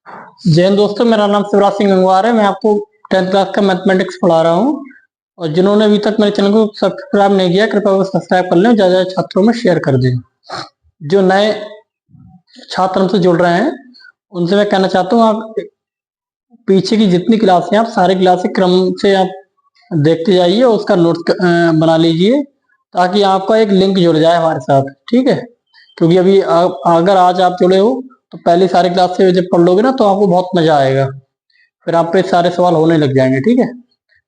जैन दोस्तों, मेरा नाम शिवराज सिंह गंगवार है। मैं आपको 10th क्लास का मैथमेटिक्स पढ़ा रहा हूँ। और जिन्होंने अभी तक मेरे चैनल को सब्सक्राइब नहीं किया, कृपया वो सब्सक्राइब कर लें, ज़्यादा छात्रों में शेयर कर दें। जो नए छात्र हमसे जुड़ रहे हैं उनसे मैं कहना चाहता हूँ, आप पीछे की जितनी क्लास हैं आप सारी क्लासें क्रम से आप देखते जाइए और उसका नोट्स बना लीजिए, ताकि आपका एक लिंक जुड़ जाए हमारे साथ। ठीक है, क्योंकि अभी अगर आज आप जुड़े हो तो पहली सारी क्लास से जब पढ़ लोगे ना तो आपको बहुत मजा आएगा, फिर आप पे सारे सवाल होने लग जाएंगे। ठीक है,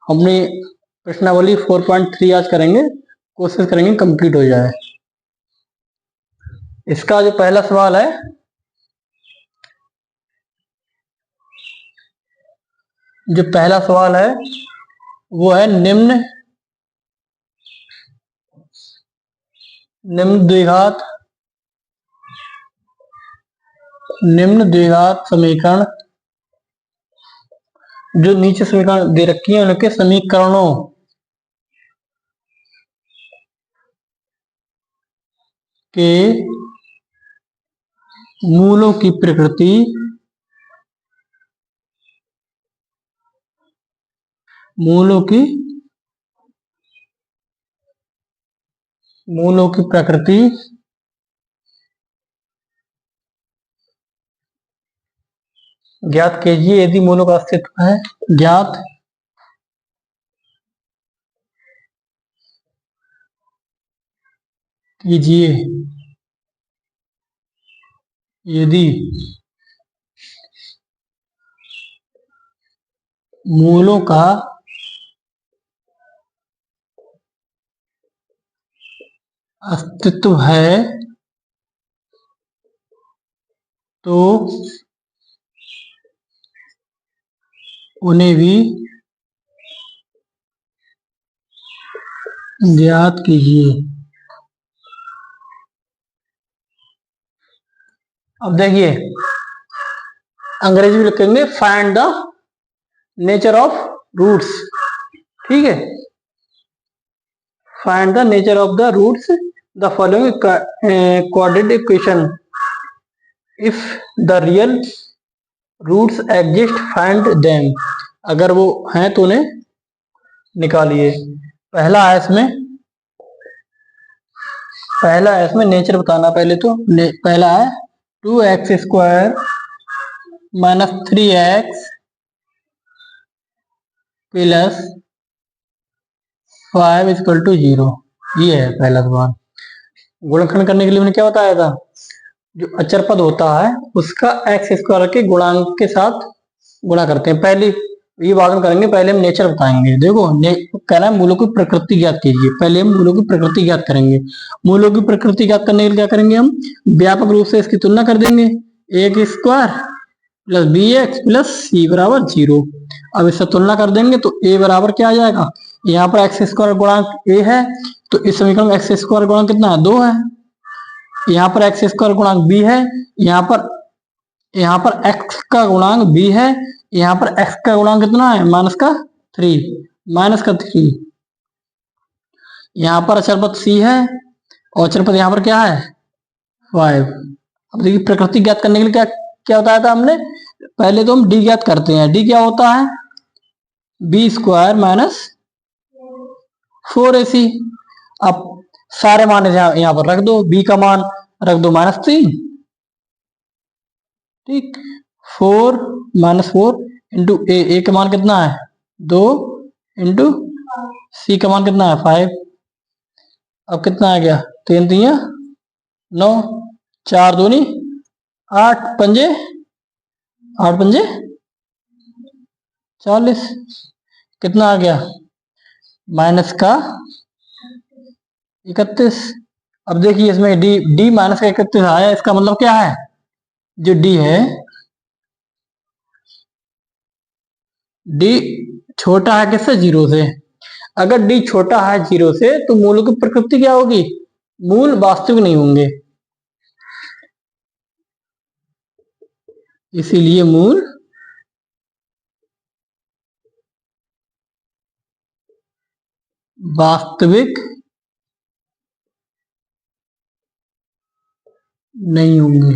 हमने प्रश्नावली 4.3 आज करेंगे, कोशिश करेंगे कंप्लीट हो जाए। इसका जो पहला सवाल है, वो है निम्न द्विघात समीकरण, जो नीचे समीकरण दे रखी है उनके समीकरणों के मूलों की प्रकृति ज्ञात कीजिए। यदि मूलों का अस्तित्व है, ज्ञात कीजिए यदि मूलों का अस्तित्व है तो उन्हें भी ज्ञात कीजिए। अब देखिए, अंग्रेजी में लिखेंगे find the nature of roots. ठीक है, find the nature of the roots the following coordinate equation. If the real roots exist find them. अगर वो हैं तो उन्हें निकालिए। पहला है इसमें नेचर बताना। पहले तो पहला है 2x² minus 3x plus 5 equal to 0। ये है पहला सवाल। गुणनखंड करने के लिए मैंने क्या बताया था, जो अचर पद होता है उसका x² के गुणांक के साथ गुणा करते हैं। पहले ये बात हम करेंगे, पहले हम नेचर बताएंगे। देखो, कहना है मूलों की प्रकृति ज्ञात कीजिए। पहले हम मूलों की प्रकृति ज्ञात करेंगे। मूलों की प्रकृति ज्ञात करने के लिए क्या करेंगे, हम व्यापक रूप से इसकी तुलना कर देंगे। a² plus bx plus c बराबर 0। अब इससे तुलना कर देंगे तो a बराबर क्या आ जाएगा, यहाँ पर x² गुणांक a है तो इस समीकरण में x² गुणांक कितना है, 2 है। यहाँ पर x² गुणांक b है, यहाँ पर x का गुणांक b है, यहाँ पर x का गुणांक कितना है, -3। यहाँ पर अचर पद c है और अचर पद यहाँ पर क्या है, 5। अब देखिए, प्रकृति ज्ञात करने के लिए क्या क्या बताया था हमने। पहले तो हम d ज्ञात करते हैं। d क्या होता है, b² माइनस 4ac। अब सारे मान यहाँ पर रख दो, b का मान रख दो -3। ठीक, 4 -4 इंटू ए का मान कितना है, 2 इंटू सी का मान कितना है, 5। अब कितना आ गया, 3 3 9, 4 दूनी 8 पंजे 40। कितना आ गया, माइनस का 31। अब देखिए, इसमें डी माइनस का 31 आया, इसका मतलब क्या है, जो डी है, डी छोटा है किससे, 0 से। अगर डी छोटा है 0 से तो मूलों की प्रकृति क्या होगी, मूल वास्तविक नहीं होंगे। इसीलिए मूल वास्तविक नहीं होंगे।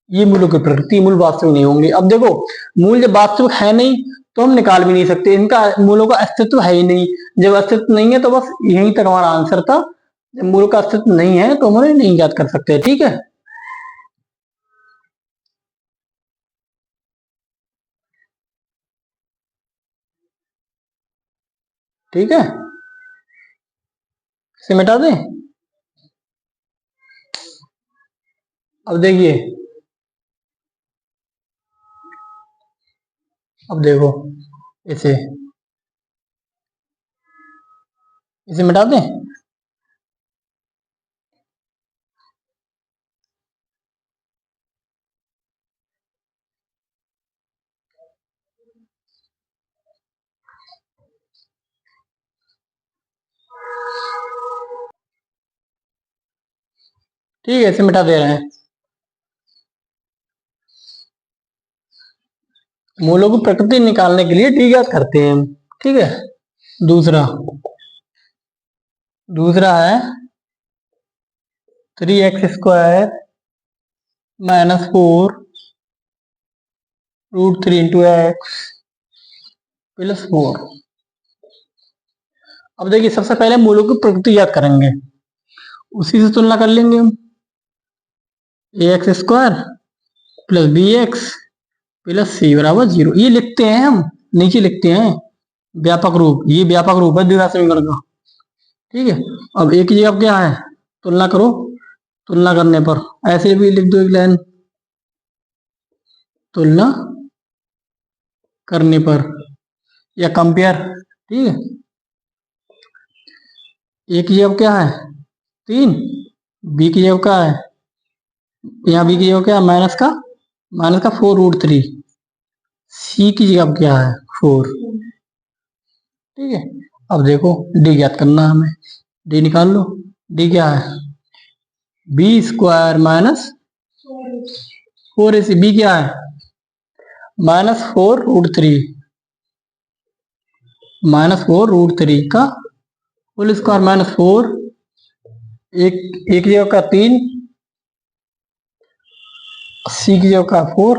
ये मूलों की प्रकृति, मूल वास्तविक नहीं होंगे। अब देखो, मूल जब वास्तविक है नहीं तो हम निकाल भी नहीं सकते, इनका मूलों का अस्तित्व है ही नहीं। जब अस्तित्व नहीं है तो बस यहीं तक हमारा आंसर था। जब मूलों का अस्तित्व नहीं है तो हम उन्हें नहीं ज्ञात कर सकते। ठीक है, ठीक है, इसे मिटा दें। अब देखिए, अब देखो, इसे इसे मिटा दें। ठीक है, इसे मिटा दे रहे हैं। मूलों की प्रकृति निकालने के लिए डी ज्ञात करते हैं हम। ठीक है, दूसरा दूसरा है 3x² -4 √3 × x +4। अब देखिए, सबसे पहले मूलों की प्रकृति याद करेंगे, उसी से तुलना कर लेंगे हम। ax² + bx + c = 0। ये लिखते हैं हम, नीचे लिखते हैं व्यापक रूप, ये व्यापक रूप है द्विघात समीकरण का। ठीक है, अब एक ही जगह क्या है, तुलना करो। तुलना करने पर ऐसे भी लिख दो एक लाइन, तुलना करने पर या कंपेयर। ठीक है, ए की जगह क्या है 3, बी की जगह क्या है, यहाँ बी की जगह क्या है माइनस का 4√3, सी की जगह क्या है 4। ठीक है, अब देखो डी ज्ञात करना है हमें, डी निकाल लो। डी क्या है, b² -4ac। बी क्या है -4√3, -4√3 का होल स्क्वायर -4, एक जगह का 3, सी की जगह का 4।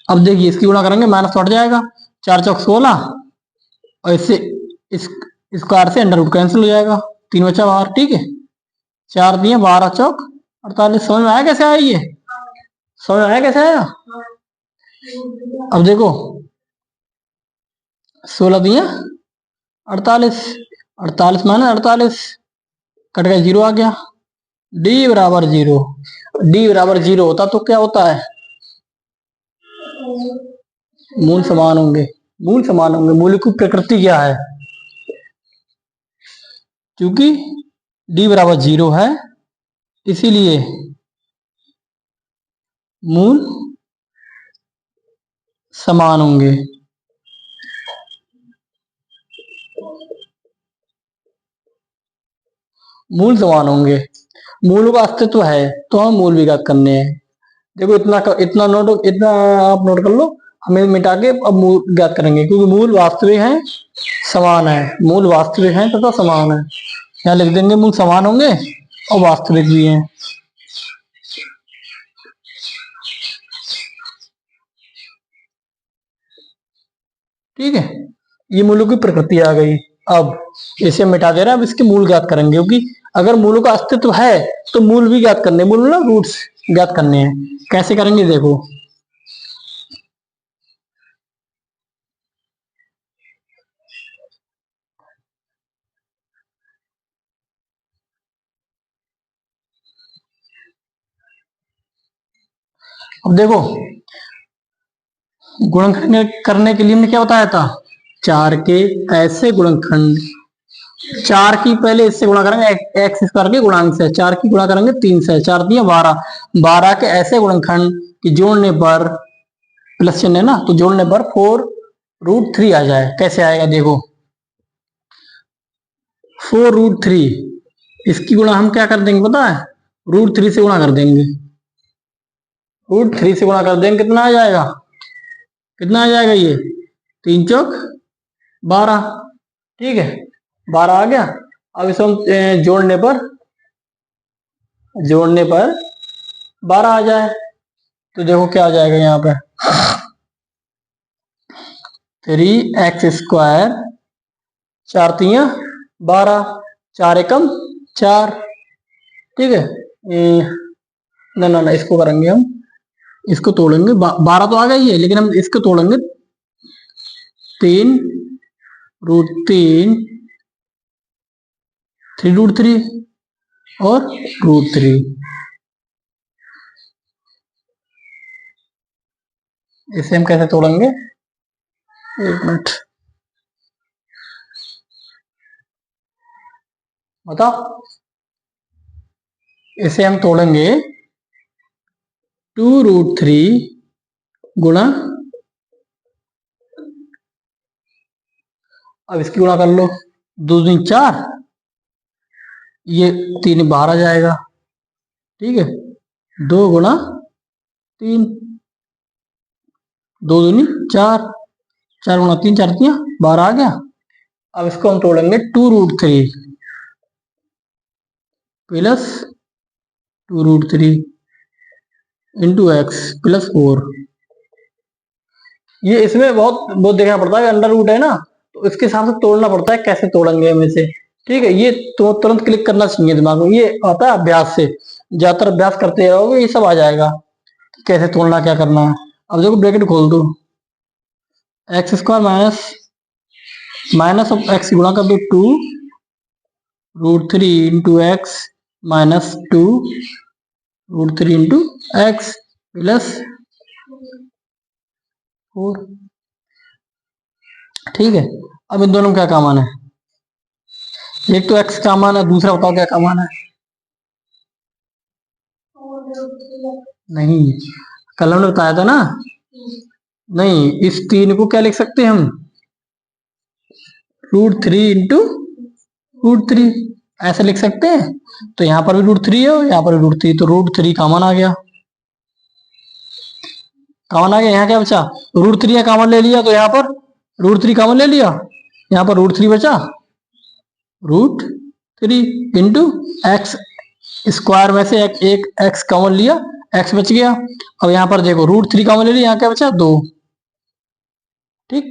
अब देखिए, इसकी गुणा करेंगे माइनस तो हट जाएगा, 4 चौक 16, और इससे इस स्क्वायर से अंडर रूट कैंसिल हो जाएगा, 3 बचा बाहर। ठीक है, 4 दिए 12 चौक 48। समझ में आया कैसे आया ये, समझ में आया कैसे आया। अब देखो 16 दिए 48, 48 माइनस 48 कट गया, 0 आ गया। डी बराबर 0, डी बराबर 0 होता तो क्या होता है, मूल समान होंगे। मूल समान होंगे, मूल की प्रकृति क्या है, क्योंकि डी बराबर 0 है इसीलिए मूल समान होंगे। मूल समान होंगे, मूल का अस्तित्व है तो हम मूल भी ज्ञात करने हैं। देखो इतना आप नोट कर लो, हमें मिटा के अब मूल ज्ञात करेंगे, क्योंकि मूल वास्तविक है समान है, मूल वास्तविक है तथा समान है। यहाँ लिख देंगे मूल समान होंगे और वास्तविक भी हैं। ठीक है, ये मूलों की प्रकृति आ गई। अब इसे मिटा दे रहे हैं, अब इसके मूल ज्ञात करेंगे, क्योंकि अगर मूलों का अस्तित्व है तो मूल भी ज्ञात करने, मूल ना रूट्स ज्ञात करने हैं। कैसे करेंगे देखो, अब देखो गुणनखंड करने के लिए हमने क्या बताया था, 4 के ऐसे गुणनखंड, 4 की पहले इससे गुणा करेंगे x² के गुणांक से, 4 की गुणा करेंगे 3 से, 4 दिए 12, 12 के ऐसे गुणनखंड कि जोड़ने पर प्लस चिन्ह है ना, तो जोड़ने पर 4√3 आ जाए। कैसे आएगा देखो, 4√3, इसकी गुणा हम क्या कर देंगे पता है, √3 से गुणा कर देंगे, √3 से गुणा कर देंगे, कितना आ जाएगा, कितना आ जाएगा ये 3 चौक 12। ठीक है, 12 आ गया। अब इसको हम जोड़ने पर 12 आ जाए तो देखो क्या आ जाएगा यहाँ पे 3x², 4×3 = 12, 4×1 = 4। ठीक है, ना ना ना इसको करेंगे हम, इसको तोड़ेंगे। 12 तो आ गई है लेकिन हम इसको तोड़ेंगे। 3√3, 3√3 और √3। इसे हम कैसे तोड़ेंगे, एक मिनट बताओ। इसे हम तोड़ेंगे 2√3 गुणा, अब इसकी गुणा कर लो, 2×4, ये 3 बाहर आ जाएगा। ठीक है, 2×3, 2×2 = 4, 4×3 4×3 = 12 आ गया। अब इसको हम तोड़ेंगे 2√3 प्लस 2√3 इंटू एक्स प्लस 4। ये इसमें बहुत देखना पड़ता है, अंडर रूट है ना, तो इसके हिसाब से तोड़ना पड़ता है, कैसे तोड़ेंगे हम इसे। ठीक है, ये तो तुरंत क्लिक करना चाहिए दिमाग में, ये आता है अभ्यास से, ज्यादातर अभ्यास करते रहोगे ये सब आ जाएगा कैसे तोड़ना, क्या करना है। अब देखो ब्रैकेट खोल दो, x² माइनस ऑफ एक्स गुणा कर दो 2√3 into x minus 2√3 into x plus 4। ठीक है, अब इन दोनों में क्या कॉमन है, एक तो x कॉमन है, दूसरा बताओ क्या कॉमन है। नहीं, कल हमने बताया था ना, नहीं, इस 3 को क्या लिख सकते हैं हम, √3 इंटू √3 ऐसे लिख सकते हैं। तो यहाँ पर भी √3 है और यहाँ पर भी √3, तो √3 कॉमन आ गया, कॉमन आ गया। यहाँ क्या बचा, √3 कॉमन ले लिया तो यहाँ पर √3 कॉमन ले लिया, यहाँ पर √3 बचा, √3 इंटू एक्स स्क्वायर में से एक एक्स कॉमन लिया, एक्स बच गया। अब यहाँ पर देखो √3 कॉमन ले लिया, यहाँ क्या बचा 2। ठीक,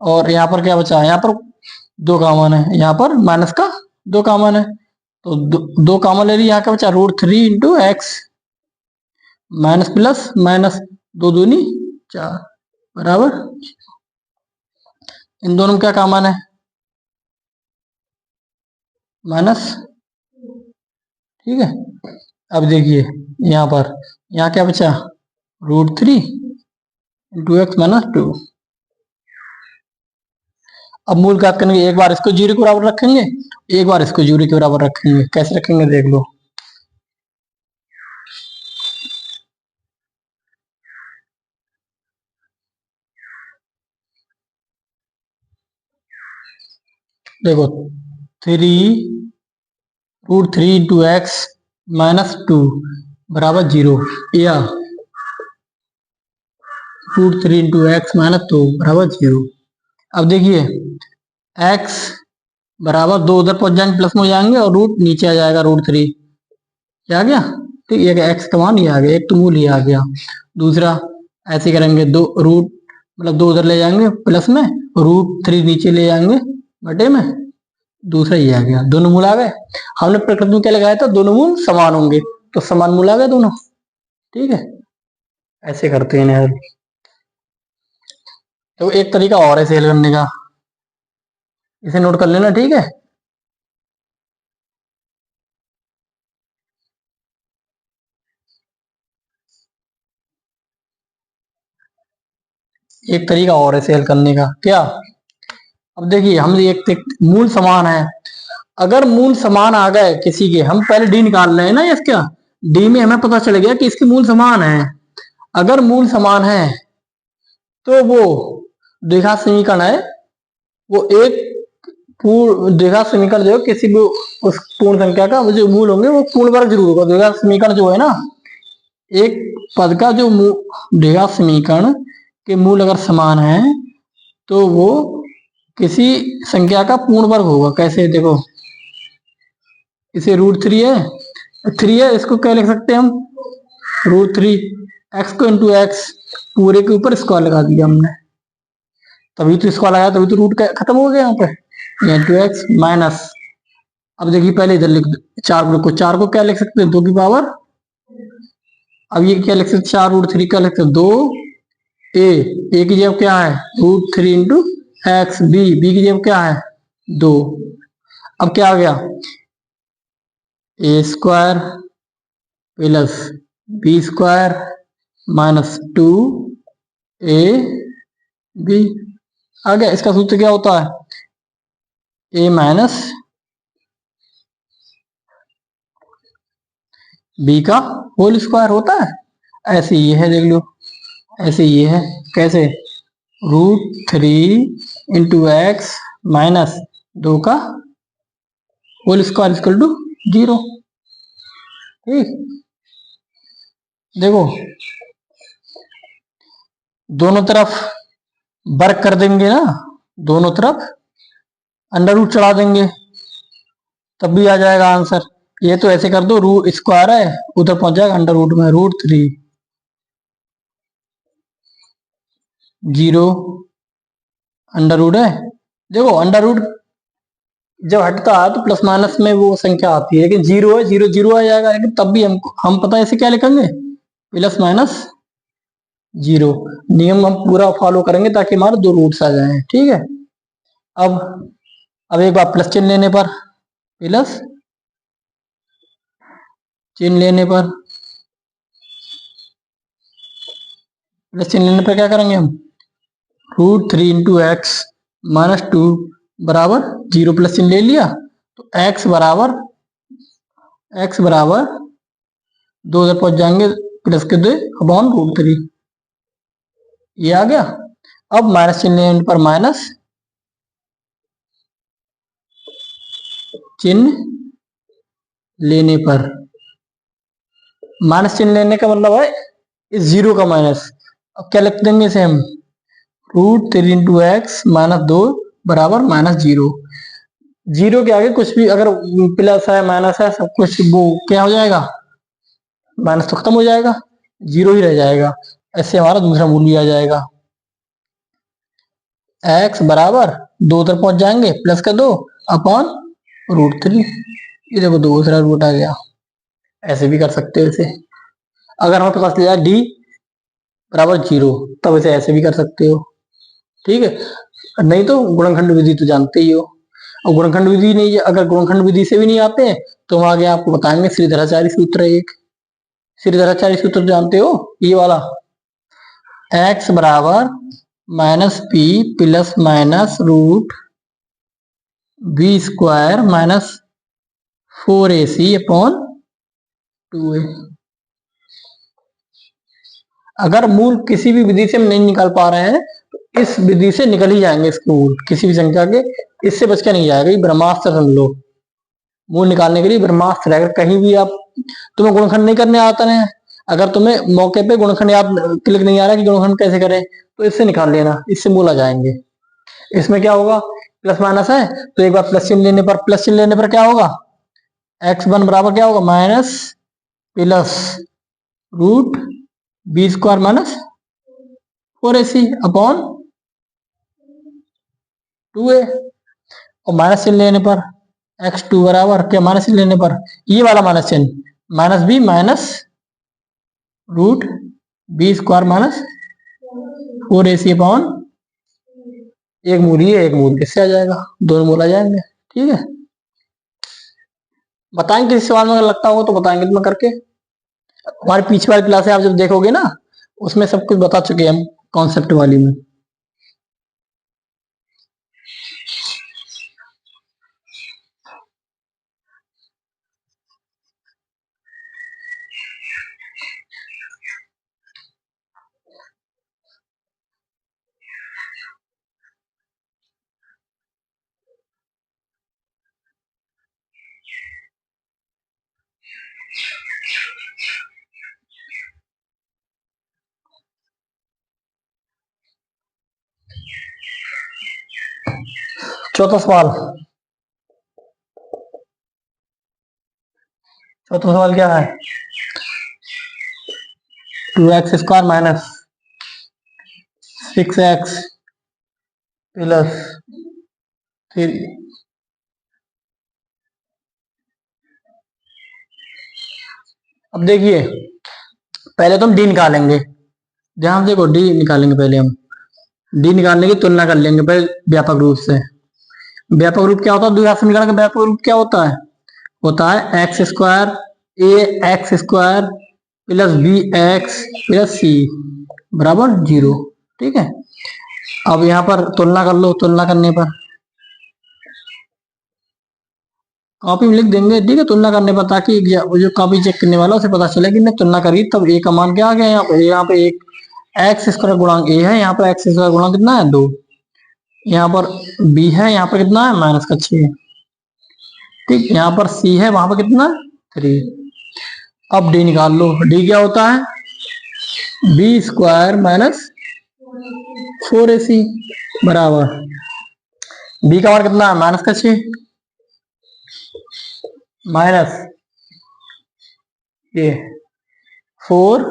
और यहाँ पर क्या बचा, यहाँ पर 2 कॉमन है, यहाँ पर माइनस का 2 कॉमन है, तो 2 कॉमन ले लिया, यहाँ क्या बचा √3 into x minus plus minus 2×2 = 4 बराबर। इन दोनों में क्या कॉमन है, माइनस। ठीक है, अब देखिए यहाँ पर, यहाँ क्या बचा √3 इंटू एक्स माइनस 2। अब मूल ज्ञात करने के, एक बार इसको 0 के बराबर रखेंगे, एक बार इसको 0 के बराबर रखेंगे। कैसे रखेंगे देख लो, देखो 3√3 इंटू एक्स माइनस 2 बराबर 0, या √3 इंटू एक्स माइनस 2 बराबर 0। अब देखिए x बराबर 2 उधर पहुंच जाएंगे, प्लस में हो जाएंगे, और रूट नीचे आ जाएगा √3, क्या आ गया। ठीक, ये x का मान ये आ गया, एक तो मूल ये आ गया। दूसरा ऐसे करेंगे, 2 रूट मतलब 2 उधर ले जाएंगे प्लस में, √3 नीचे ले जाएंगे बटे में, दूसरा ये आ गया, दोनों मूल आ गए। हमने प्रकृति में क्या लगाया था, दोनों मूल समान होंगे, तो समान मूल आ गए दोनों। ठीक है, ऐसे करते हैं यार। तो एक तरीका और है सेल करने का, इसे नोट कर लेना। ठीक है, एक तरीका और है सेल करने का, क्या। अब देखिए हम एक मूल समान है, अगर मूल समान आ गए किसी के, हम पहले डी निकाल रहे हैं ना इसका, डी में हमें पता चल गया कि इसके मूल समान है। अगर मूल समान है तो वो द्विघात समीकरण है, वो एक द्विघात समीकरण जो किसी भी उस पूर्ण संख्या का जो मूल होंगे वो पूर्ण वर्ग जरूर होगा। द्विघात समीकरण जो है ना, एक पद का जो द्विघात समीकरण के मूल अगर समान है तो वो किसी संख्या का पूर्ण वर्ग होगा। कैसे देखो, इसे √3 है, 3 है, इसको क्या लिख सकते हैं हम, √3 एक्स को इंटू एक्स पूरे के ऊपर स्क्वायर लगा दिया हमने, तभी तो स्क्वायर लगाया, तभी तो रूट खत्म हो गया यहाँ पे। इंटू एक्स माइनस, अब देखिए पहले इधर लिख दो, चार को क्या लिख सकते हैं, 2 की पावर, अब ये क्या लिख सकते, 4√3 क्या लिख सकते, 2 की जगह क्या है √3 इंटू एक्स, बी की जगह क्या है 2। अब क्या आ गया, a² plus b² minus 2ab आ गया। इसका सूत्र क्या होता है, a माइनस बी का होल स्क्वायर होता है। ऐसे ये है, देख लो, ऐसे ये है, कैसे, √3 इंटू एक्स माइनस 2 का होल स्क्वायर इक्वल टू 0। ठीक, देखो दोनों तरफ वर्क कर देंगे ना, दोनों तरफ अंडर रूट चढ़ा देंगे, तब भी आ जाएगा आंसर। ये तो ऐसे कर दो, रूट स्क्वायर है, उधर पहुंच जाएगा अंडर रूट में, √3 0 अंडर रूट है। देखो अंडर रूट जब हटता है तो प्लस माइनस में वो संख्या आती है, लेकिन 0 है, 0 0 आ जाएगा, लेकिन तब भी हम पता है इसे क्या लिखेंगे, प्लस माइनस 0। नियम हम पूरा फॉलो करेंगे ताकि हमारे 2 रूट्स आ जाए। ठीक है, अब एक बार प्लस चिन्ह लेने पर, प्लस चिन्ह लेने पर, प्लस चिन्ह लेने पर क्या करेंगे हम, √3 इंटू एक्स माइनस 2 बराबर 0, प्लस चिन्ह ले लिया तो x बराबर 2 उधर पहुंच जाएंगे, प्लस के 2 अपॉन √3, ये आ गया। अब माइनस चिन्ह लेने पर, माइनस चिन्ह लेने पर, माइनस चिन्ह लेने का मतलब है इस 0 का माइनस। अब क्या लिख देंगे इसे हम, √3 इंटू एक्स माइनस 2 बराबर माइनस 0। 0 के आगे कुछ भी अगर प्लस है माइनस है सब कुछ वो क्या हो जाएगा, माइनस तो खत्म हो जाएगा, 0 ही रह जाएगा। ऐसे हमारा दूसरा मूल्य आ जाएगा, x बराबर 2 उधर पहुंच जाएंगे, प्लस का 2 अपॉन √3, ये देखो दूसरा रूट आ गया। ऐसे भी कर सकते हो इसे, अगर हमें पता चल जाए d बराबर 0 तब इसे ऐसे भी कर सकते हो। ठीक है, नहीं तो गुणनखंड विधि तो जानते ही हो, और गुणनखंड विधि नहीं, अगर गुणनखंड विधि से भी नहीं आते तो हम आगे आपको बताएंगे श्रीधराचार्य सूत्र। एक श्रीधराचार्य सूत्र जानते हो, ये वाला, x बराबर minus P plus minus √b² minus 4ac upon 2a। अगर मूल किसी भी विधि से हम नहीं निकाल पा रहे हैं तो इस विधि से निकल ही जाएंगे इसके मूल, किसी भी संख्या के, इससे बच के नहीं जाएगा। ये ब्रह्मास्त्र समझ लो, मूल निकालने के लिए ब्रह्मास्त्र है। कहीं भी आप, तुम्हें गुणनखंड नहीं करने आता है, अगर तुम्हें मौके पे गुणनखंड याद क्लिक नहीं आ रहा कि गुणनखंड कैसे करें, तो इससे निकाल लेना, इससे मूल आ जाएंगे। इसमें क्या होगा, प्लस माइनस है तो एक बार प्लस चिन्ह लेने पर, क्या होगा, x1 बराबर क्या होगा, minus plus √b² minus 4ac upon 2a। और माइनस चिन्ह लेने पर x2 बराबर क्या, माइनस चिन्ह लेने पर ये वाला माइनस चिन्ह, minus b minus √b² minus 4ac upon, एक मूल ये एक मूल किससे आ जाएगा, दोनों मूल आ जाएंगे। ठीक है, बताएंगे किसी सवाल में अगर लगता होगा तो बताएंगे तुम्हें करके। हमारी पीछे वाली क्लास है, आप जब देखोगे ना उसमें सब कुछ बता चुके हैं हम कॉन्सेप्ट वाली में। चौथा सवाल, क्या है, 2x² माइनस 6x प्लस 3। अब देखिए पहले तो हम डी निकालेंगे, ध्यान देखो डी निकालेंगे। पहले हम डी निकालने की तुलना कर लेंगे पहले व्यापक रूप से। व्यापक रूप क्या होता है, दो से निकालने का व्यापक रूप क्या होता है x² a x² plus B X plus C बराबर 0। ठीक है, अब यहां पर तुलना कर लो। तुलना करने पर कॉपी में लिख देंगे, ठीक है, तुलना करने पर, ताकि जो कॉपी चेक करने वाला उसे पता चले कि मैं तुलना करी। तब ए का मान क्या आ गया यहाँ पे एक x² गुणांक ए है, यहाँ पर x² गुणांक कितना है 2, यहाँ पर बी है, यहाँ पर कितना है -6। ठीक, यहाँ पर सी है, वहां पर कितना 3। अब डी निकाल लो। डी क्या होता है b² माइनस 4ac बराबर बी का मान कितना है -6 माइनस ये 4,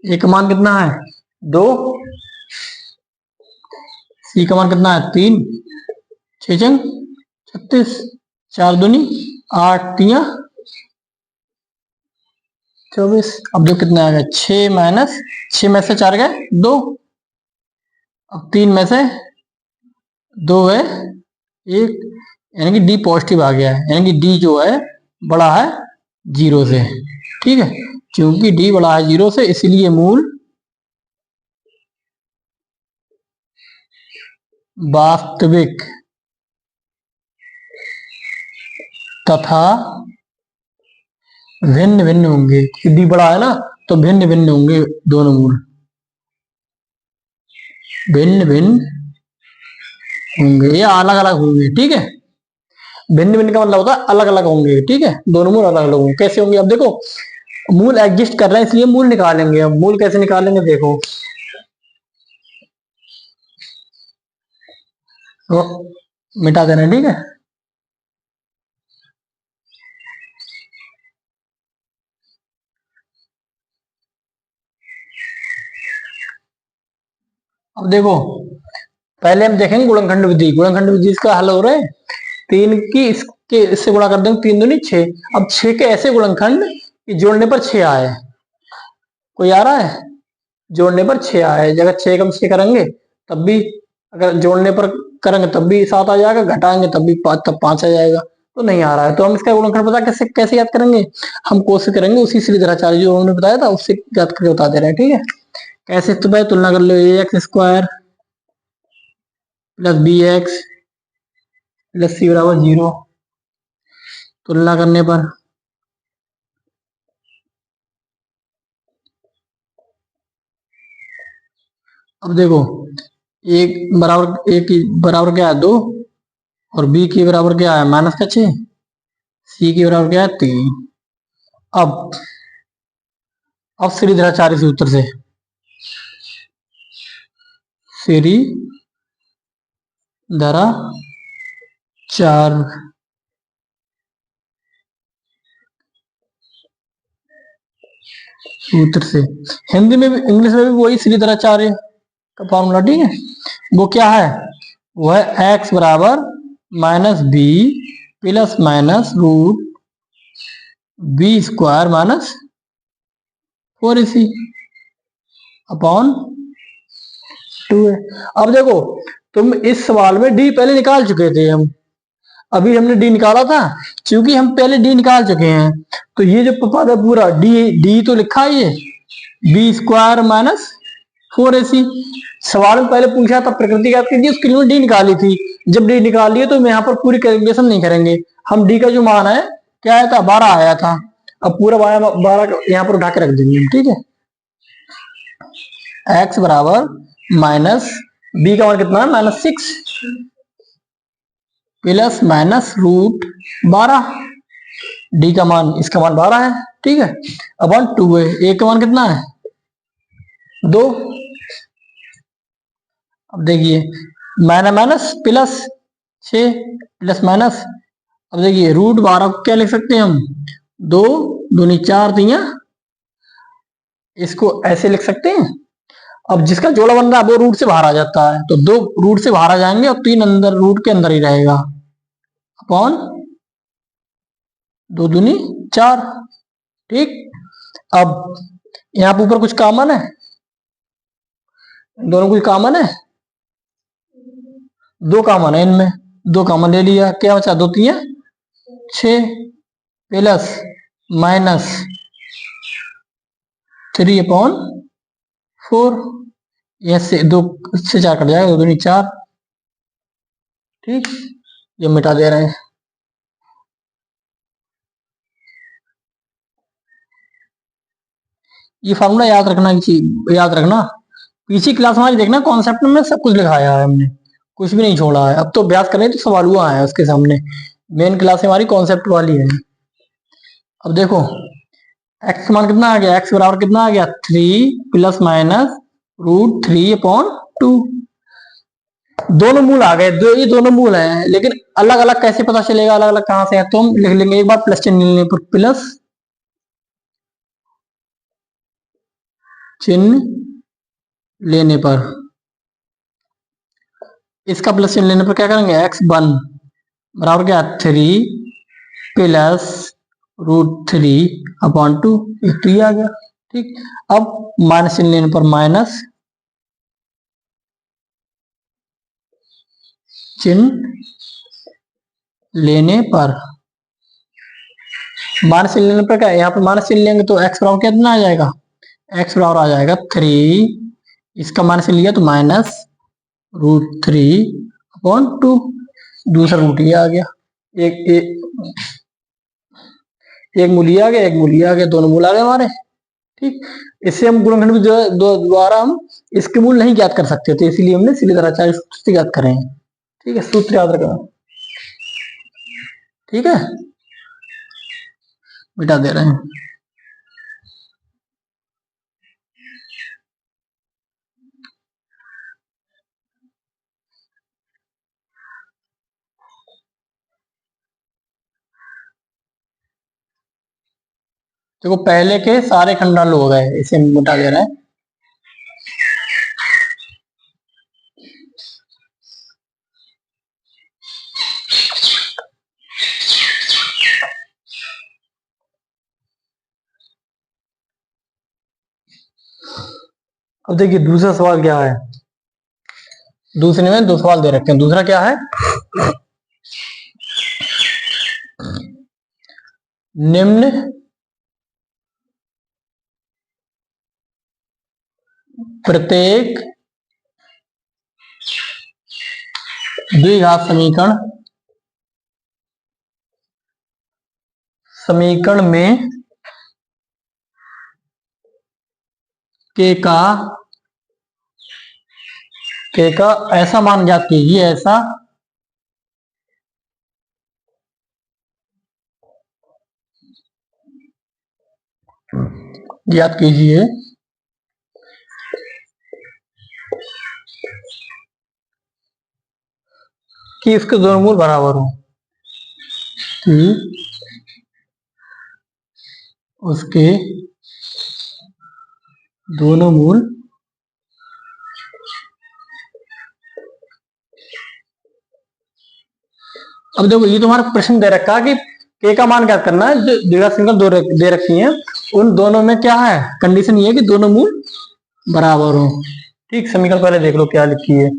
ए का मान कितना है 2, सी का मान कितना है 3, 6 चंग 36, 4 दूनी 8, 3 24। अब जो कितना आ गया 6 माइनस 6 में से 4 गए 2, अब 3 में से 2 है 1, यानी कि डी पॉजिटिव आ गया है, यानी कि डी जो है बड़ा है 0 से। ठीक है, क्योंकि डी बड़ा है 0 से इसलिए मूल वास्तविक तथा भिन्न भिन्न होंगे। डी बड़ा है ना, तो भिन्न भिन्न होंगे दोनों मूल, भिन्न भिन्न होंगे या अलग अलग होंगे। ठीक है, भिन्न भिन्न का मतलब होता है अलग अलग होंगे। ठीक है, दोनों मूल अलग अलग होंगे। कैसे होंगे, अब देखो मूल एग्जिस्ट कर रहे हैं इसलिए मूल निकालेंगे। अब मूल कैसे निकालेंगे देखो, तो मिटा देना। ठीक है, अब देखो पहले हम देखेंगे गुणनखंड विधि। गुणनखंड विधि इसका हल हो रहा है 3 की इसके इससे गुणा कर देंगे, 3 दूनी 6। अब 6 के ऐसे गुणनखंड कि जोड़ने पर 6 आए। कोई आ रहा है जोड़ने पर 6 आए, जगह 6 कम 6 करेंगे तब भी, अगर जोड़ने पर करेंगे तब भी 7 आ जाएगा, घटाएंगे तब भी 5 आ जाएगा। तो नहीं आ रहा है, तो हम इसका गुणनखंड पता कैसे कैसे याद करेंगे, हम कोशिश करेंगे उसी सीधेचार्य जो हमने बताया था उससे याद करके बता दे रहे हैं। ठीक है, कैसे, तो भाई तुलना कर लो ax² plus bx plus C बराबर 0। तुलना करने पर अब देखो एक बराबर क्या है 2, और बी के बराबर क्या है -6, सी के बराबर क्या है 3। अब श्रीधराचार्य सूत्र से, श्रीधराचार्य सूत्र से, हिंदी में भी इंग्लिश में भी वही श्रीधराचार्य का फॉर्मूला। ठीक है, वो क्या है, वो है x बराबर -b plus minus root b² minus 4ac upon 2 है। अब देखो तुम इस सवाल में डी पहले निकाल चुके थे, हम अभी हमने डी निकाला था, क्योंकि हम पहले डी निकाल चुके हैं तो ये जो पद है पूरा डी तो लिखा है ये b² माइनस 4ac। सवाल में पहले पूछा था प्रकृति ज्ञात कीजिए, उसके लिए डी निकाली थी। जब डी निकाल लिए तो यहाँ पर पूरी कैलकुलेशन नहीं करेंगे हम। डी का जो मान है क्या आया था 12 आया था, अब पूरा 12 यहाँ पर उठा के रख देंगे हम। ठीक है, x बराबर माइनस बी का मान कितना है -6 प्लस माइनस रूट 12, डी का मान इसका मान 12 है। ठीक है, अपॉन 2 है, ए का मान कितना है 2। अब देखिए माइनस प्लस 6 प्लस माइनस, अब देखिए √12 को क्या लिख सकते हैं हम 2 दूनी 4 3 इसको ऐसे लिख सकते हैं। अब जिसका जोड़ा बन रहा है वो रूट से बाहर आ जाता है, तो 2 रूट से बाहर आ जाएंगे और 3 अंदर रूट के अंदर ही रहेगा, अपॉन 2 दूनी 4। ठीक, अब यहाँ पर ऊपर कुछ कॉमन है, दोनों कुछ कॉमन है, 2 कॉमन है इनमें, 2 कॉमन ले लिया, क्या बचा 2 3 6 प्लस माइनस 3/4, यह से 2 से 4 कट जाएगा, 2 दूनी 4। ठीक, ये मिटा दे रहे हैं। ये फार्मूला याद रखना, याद रखना, पीछे क्लास में देखना कॉन्सेप्ट में सब कुछ लिखाया है हमने, कुछ भी नहीं छोड़ा है। अब तो अभ्यास करें तो सवाल हुआ है उसके सामने, मेन क्लास हमारी कॉन्सेप्ट वाली है। अब देखो एक्स मान कितना आ गया, एक्स बराबर कितना आ गया 3 प्लस माइनस √3/2। दोनों मूल आ गए, ये दोनों मूल हैं, लेकिन अलग अलग कैसे पता चलेगा, अलग अलग कहां से है, तो हम लिख लेंगे एक बार प्लस चिन्ह लेने पर, प्लस चिन्ह लेने पर, इसका प्लस चिन्ह लेने पर क्या करेंगे, x1 बराबर क्या 3 प्लस √3/2, एक तो ये आ गया। ठीक, अब माइनस चिन्ह लेने पर, माइनस चिन्ह लेने पर, माइनस चिन्ह लेने पर क्या है, यहाँ पर माइनस चिन्ह लेंगे तो x बराबर कितना आ जाएगा, x बराबर आ जाएगा 3, इसका माइनस लिया तो माइनस √3/2, दूसरा रूट ये आ गया, एक मूल ये आ गया, एक मूल ये आ गया, दोनों मूल आ गए हमारे। ठीक, इससे हम गुणनखंड भी द्वारा हम इसके मूल नहीं ज्ञात कर सकते थे, इसीलिए हमने सीधी तरह सूत्र ज्ञात करें। ठीक है, सूत्र याद रखना। ठीक है, मिटा दे रहे हैं। देखो पहले के सारे खंडांश हो गए, इसे मिटा दे रहे हैं। अब देखिए दूसरा सवाल क्या है, दूसरे में 2 सवाल दे रखे हैं। दूसरा क्या है, निम्न प्रत्येक द्विघात समीकरण में के का ऐसा मान ज्ञात कीजिए, ऐसा ज्ञात कीजिए कि इसके दोनों मूल बराबर हो, कि उसके दोनों मूल अब देखो ये तुम्हारा प्रश्न दे रखा है कि के का मान क्या करना है, जो द्विघात समीकरण दे रखी है उन दोनों में क्या है, कंडीशन ये है कि दोनों मूल बराबर हो। ठीक, समीकरण पहले देख लो क्या लिखी है।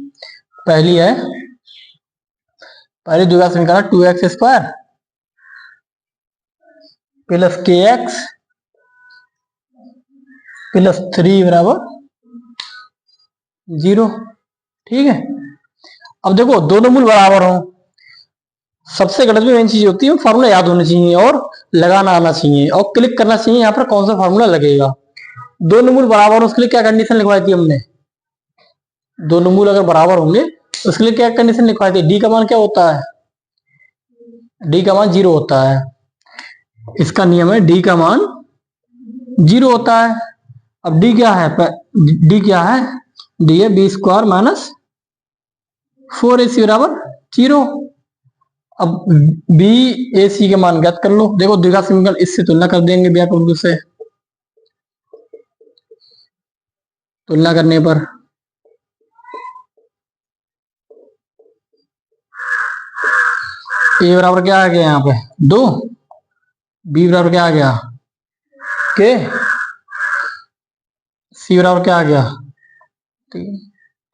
पहली द्विघात समीकरण 2x² प्लस kx प्लस 3 बराबर 0। ठीक है, अब देखो दोनों मूल बराबर हो, सबसे गलत में मेन चीज होती है फार्मूला याद होना चाहिए और लगाना आना चाहिए और क्लिक करना चाहिए यहाँ पर कौन सा फार्मूला लगेगा। दोनों मूल बराबर हो उसके लिए क्या कंडीशन लिखवाई थी हमने, दोनों मूल अगर बराबर होंगे तो उसके लिए क्या कंडीशन लिखवाई थी, डी का मान क्या होता है, डी का मान 0 होता है, इसका नियम है डी का मान 0 होता है। अब डी क्या है, डी है b² - 4ac बराबर 0। अब बी ए सी के मान ज्ञात कर लो। देखो द्विघात समीकरण इससे तुलना कर देंगे व्यापक रूप से, तुलना करने पर ए बराबर क्या आ गया यहाँ पे 2, बी बराबर क्या आ गया के, सी बराबर क्या आ गया 3।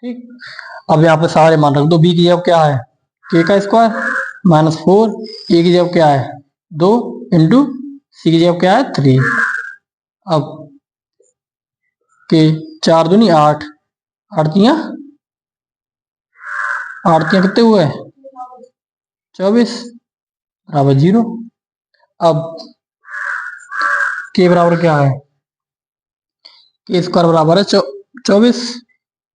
ठीक, अब यहाँ पे सारे मान रख दो। बी की जगह क्या है के का स्क्वायर -4, ए की जगह क्या है 2 इंटू सी की जगह क्या है 3। अब के 4 दूनी 8, 8 तियां कितने हुए 24 बराबर 0। अब के बराबर क्या है के स्क्वायर बराबर है 24,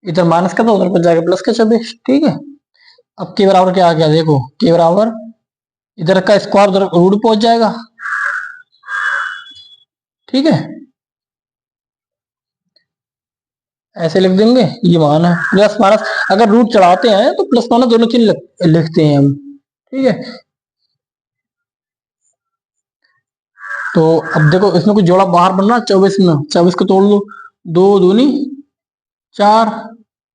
इधर माइनस का था उधर पर जाएगा प्लस का 24। ठीक है, अब के बराबर क्या आ गया देखो, के बराबर इधर का स्क्वायर उधर रूट पहुंच जाएगा। ठीक है, ऐसे लिख देंगे, ये मान है प्लस माइनस, अगर रूट चढ़ाते हैं तो प्लस माइनस दोनों चिन्ह लिखते हैं हम। ठीक है, तो अब देखो इसमें कुछ जोड़ा बाहर बन रहा 24 में, 24 को तोड़ लो, 2 दूनी 4,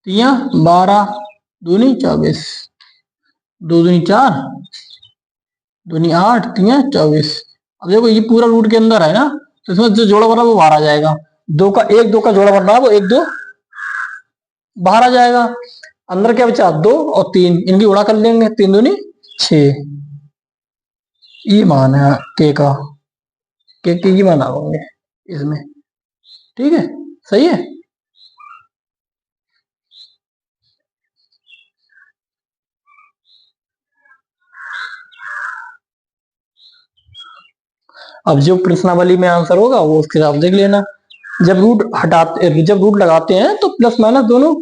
3 12 दूनी 24, 2 दूनी 4 दूनी 8 3 24। अब देखो ये पूरा रूट के अंदर है ना, तो इसमें जो जोड़ा बन रहा है वो बाहर आ जाएगा। 2 का 1 2 का जोड़ा बन रहा है वो 1 2 बाहर आ जाएगा। अंदर क्या बचा 2 और 3, इनकी गुणा कर लेंगे, 3 दूनी 6। ये मान है के का, के की मान आओगे इसमें। ठीक है, सही है। अब जो प्रश्नावली में आंसर होगा वो उसके हिसाब देख लेना। जब रूट लगाते हैं तो प्लस माइनस दोनों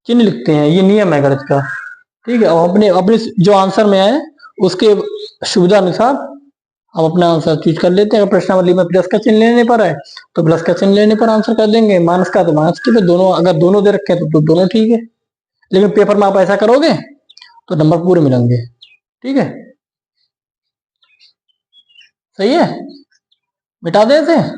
चिन्ह लिखते हैं, ये नियम है गणित का। ठीक है, और अपने अपने जो आंसर में है उसके सुविधा अनुसार हम अपना आंसर चूज कर लेते हैं। अगर प्रश्नावली में प्लस का चिन्ह लेने पर है तो प्लस का चिन्ह लेने पर आंसर कर देंगे, माइनस का तो माइनस के, दोनों अगर दोनों दे रखे हैं तो दोनों ठीक है। लेकिन पेपर में आप ऐसा करोगे तो नंबर पूरे मिलेंगे। ठीक है, सही है, मिटा देते हैं।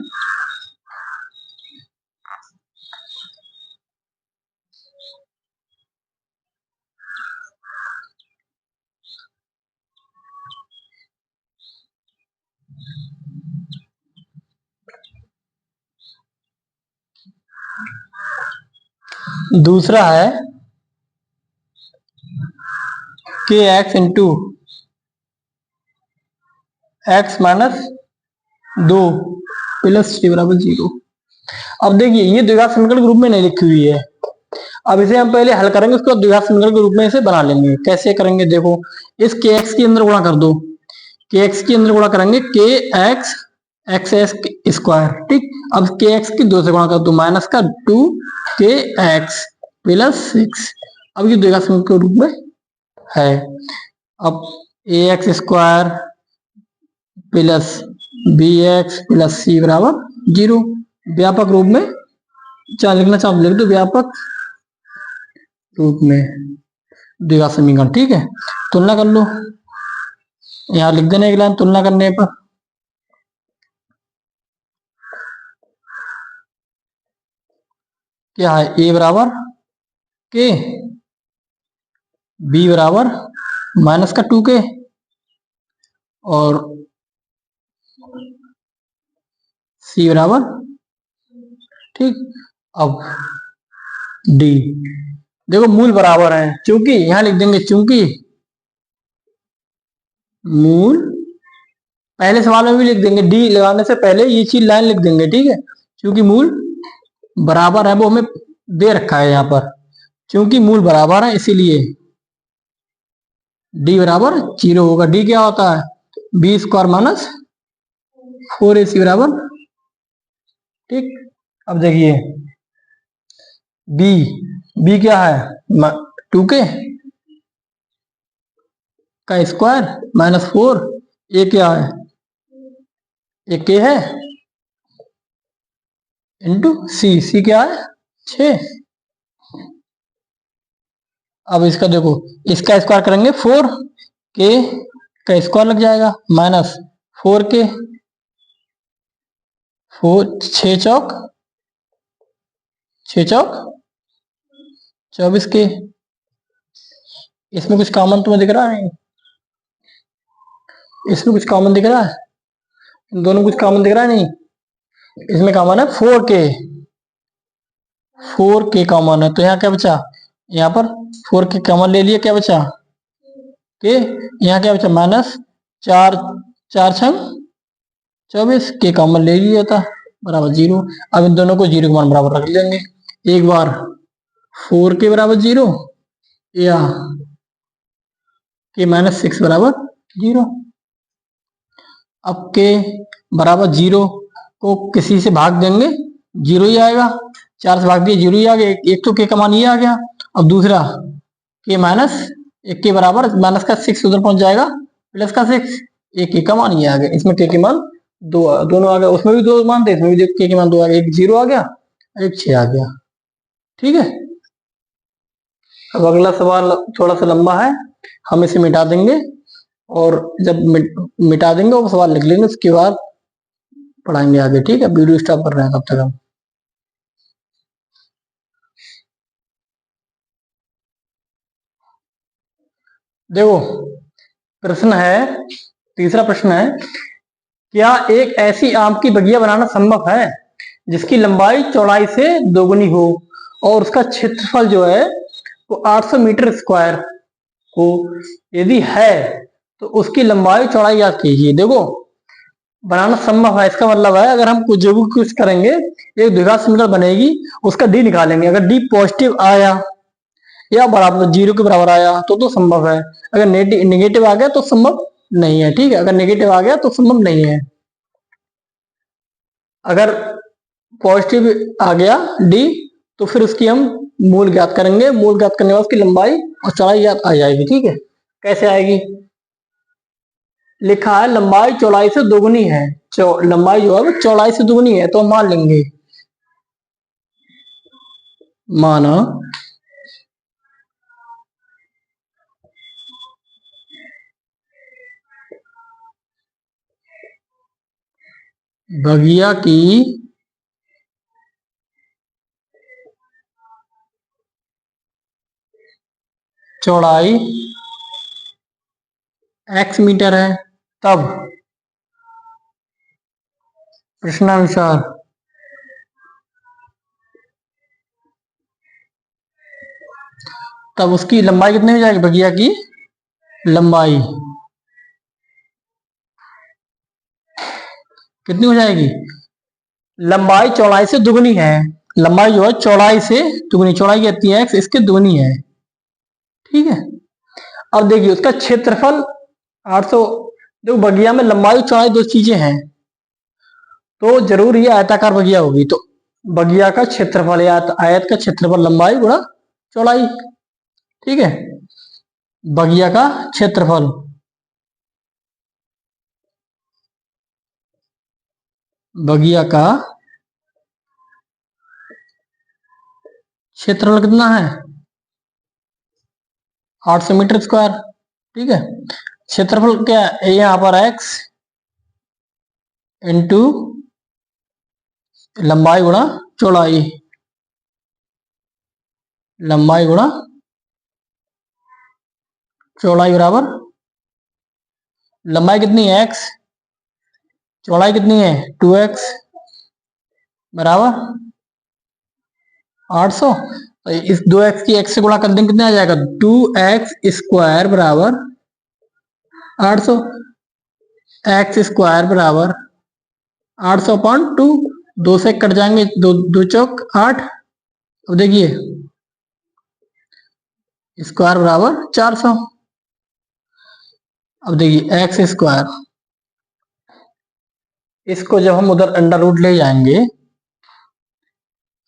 दूसरा है के x into x minus 2 plus 3 बराबर 0। अब देखिए ये द्विघात समीकरण के रूप में नहीं लिखी हुई है। अब इसे हम पहले हल करेंगे, उसको द्विघात समीकरण के रूप में इसे बना लेंगे। कैसे करेंगे देखो, इस के एक्स के अंदर गुणा कर दो, के एक्स के अंदर गुणा करेंगे के एक्स एक्स एक्स स्क्वायर। ठीक, अब के एक्स की 2 से गुणा कर दो, माइनस का 2 के एक्स प्लस 6। अब ये द्विघात समीकरण के रूप में है। अब A X square plus B X plus C बराबर 0। व्यापक रूप में चाहे लिखना चाहो लिख दो, व्यापक रूप में द्विघात समीकरण। ठीक है, तुलना कर लो, यहां लिख देने एक लाइन तुलना करने पर। क्या है ए बराबर के, बी बराबर माइनस का 2 के, और सी बराबर, ठीक। अब डी, देखो मूल बराबर है, चूंकि यहां लिख देंगे चूंकि मूल, पहले सवाल में भी लिख देंगे, डी लगाने से पहले ये चीज लाइन लिख देंगे। ठीक है, क्योंकि मूल बराबर है, वो हमें दे रखा है यहाँ पर, क्योंकि मूल बराबर है इसीलिए डी बराबर 0 होगा। डी क्या होता है बी स्क्वायर माइनस 4ac बराबर। ठीक, अब देखिए बी, बी क्या है 2 के का स्क्वायर माइनस 4, ए क्या है एक के है इंटू सी, सी क्या है 6। अब इसका देखो, इसका स्क्वायर करेंगे 4 के का स्क्वायर लग जाएगा माइनस 4 के 4 6 चौक 6 चौक 24 के। इसमें कुछ कॉमन तुम्हें दिख रहा है? इसमें कुछ कॉमन दिख रहा है? इन दोनों कुछ कॉमन दिख रहा है? नहीं, इसमें कॉमन है 4k। 4k कॉमन है, तो यहाँ क्या बचा? यहाँ पर 4k कॉमन ले लिया, क्या बचा? के। यहाँ क्या बचा? माइनस 4 4 छंग 24 के कॉमन ले लिया था, बराबर 0। अब इन दोनों को 0 के मान बराबर रख लेंगे। एक बार 4k बराबर 0 या के माइनस 6 बराबर 0। अब के बराबर 0 को किसी से भाग देंगे, 0 ही आएगा। 4 से भाग दिए 0 ही आ गया। एक तो के का मान ये आ गया। अब दूसरा के माइनस 1 के बराबर माइनस का 6 उधर पहुंच जाएगा, प्लस का 6, एक के का मान ये आ गया। इसमें के मान दोनों आ गया, उसमें भी 2 मान थे, इसमें भी के मान 2 आ गया। एक 0 आ गया, एक 6 आ गया। ठीक है। अब अगला सवाल थोड़ा सा लंबा है, हम इसे मिटा देंगे और जब मिटा देंगे वो सवाल लिख लेंगे, उसके बाद पढ़ाएंगे आगे। ठीक है, वीडियो स्टॉप कर रहे हैं तब तक हम। देखो प्रश्न है, तीसरा प्रश्न है, क्या एक ऐसी आम की बगिया बनाना संभव है जिसकी लंबाई चौड़ाई से दोगुनी हो और उसका क्षेत्रफल जो है वो 800 मीटर स्क्वायर हो? यदि है तो उसकी लंबाई चौड़ाई याद कीजिए। देखो बनाना संभव है, इसका मतलब है अगर हम जो भी कुछ करेंगे, एक द्विघात समीकरण बनेगी, उसका डी निकालेंगे। अगर डी पॉजिटिव आया या बराबर 0 के बराबर आया तो संभव है। अगर नेगेटिव आ गया तो संभव नहीं है। ठीक है, अगर नेगेटिव आ गया तो संभव नहीं है। अगर पॉजिटिव आ गया डी तो फिर उसकी हम मूल ज्ञात करेंगे। मूल ज्ञात करने के बाद उसकी लंबाई और चौड़ाई याद आ जाएगी। ठीक है, कैसे आएगी? लिखा है लंबाई चौड़ाई से दोगुनी है, लंबाई जो है वो चौड़ाई से दोगुनी है, तो हम मान लेंगे, माना बगिया की चौड़ाई x मीटर है, तब प्रश्नानुसार तब उसकी लंबाई कितनी हो जाएगी? बगिया की लंबाई कितनी हो जाएगी? लंबाई चौड़ाई से दुगनी है, लंबाई जो है चौड़ाई से दुगनी, चौड़ाई कहती है x, इसके दुगनी है। ठीक है, अब देखिए उसका क्षेत्रफल 800। देखो बगिया में लंबाई और चौड़ाई दो चीजें हैं, तो जरूर ये आयताकार बगिया होगी। तो बगिया का क्षेत्रफल या आयत का क्षेत्रफल लंबाई गुणा चौड़ाई। ठीक है, बगिया का क्षेत्रफल, बगिया का क्षेत्रफल कितना है? 800 मीटर स्क्वायर। ठीक है, क्षेत्रफल क्या है? यहाँ पर x इंटू लंबाई गुणा चौड़ाई, लंबाई गुणा चौड़ाई बराबर, लंबाई कितनी है x, चौड़ाई कितनी है 2x, बराबर 800। तो इस 2x की x से गुणा कर देंगे, कितना आ जाएगा? 2x स्क्वायर बराबर 800। x स्क्वायर बराबर 800/2, 2 से कट जाएंगे, 2 चौक 8। अब देखिए स्क्वायर बराबर 400। अब देखिए एक्स स्क्वायर, इसको जब हम उधर अंडर रूट ले जाएंगे,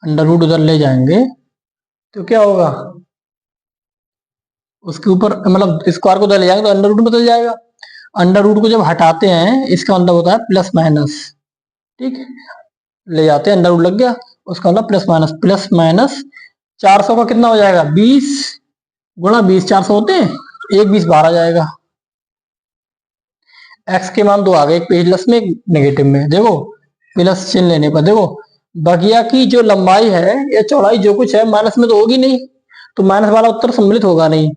अंडर रूट उधर ले जाएंगे तो क्या होगा? उसके ऊपर मतलब स्क्वायर को उधर ले जाएंगे तो अंडर रूट बदल जाएगा। अंडर रूट को जब हटाते हैं इसका मतलब होता है प्लस माइनस। ठीक है, ले जाते हैं, अंडर रूट लग गया, उसका मतलब प्लस माइनस, प्लस माइनस 400 का कितना हो जाएगा? 20 गुणा 20, 400 होते हैं, एक 20 बाहर आ जाएगा। एक्स के मान 2 आ गए, एक प्लस में एक नेगेटिव में। देखो प्लस चिन्ह लेने पर देखो बगिया की जो लंबाई है या चौड़ाई जो कुछ है माइनस में तो होगी नहीं, तो माइनस वाला उत्तर सम्मिलित होगा नहीं,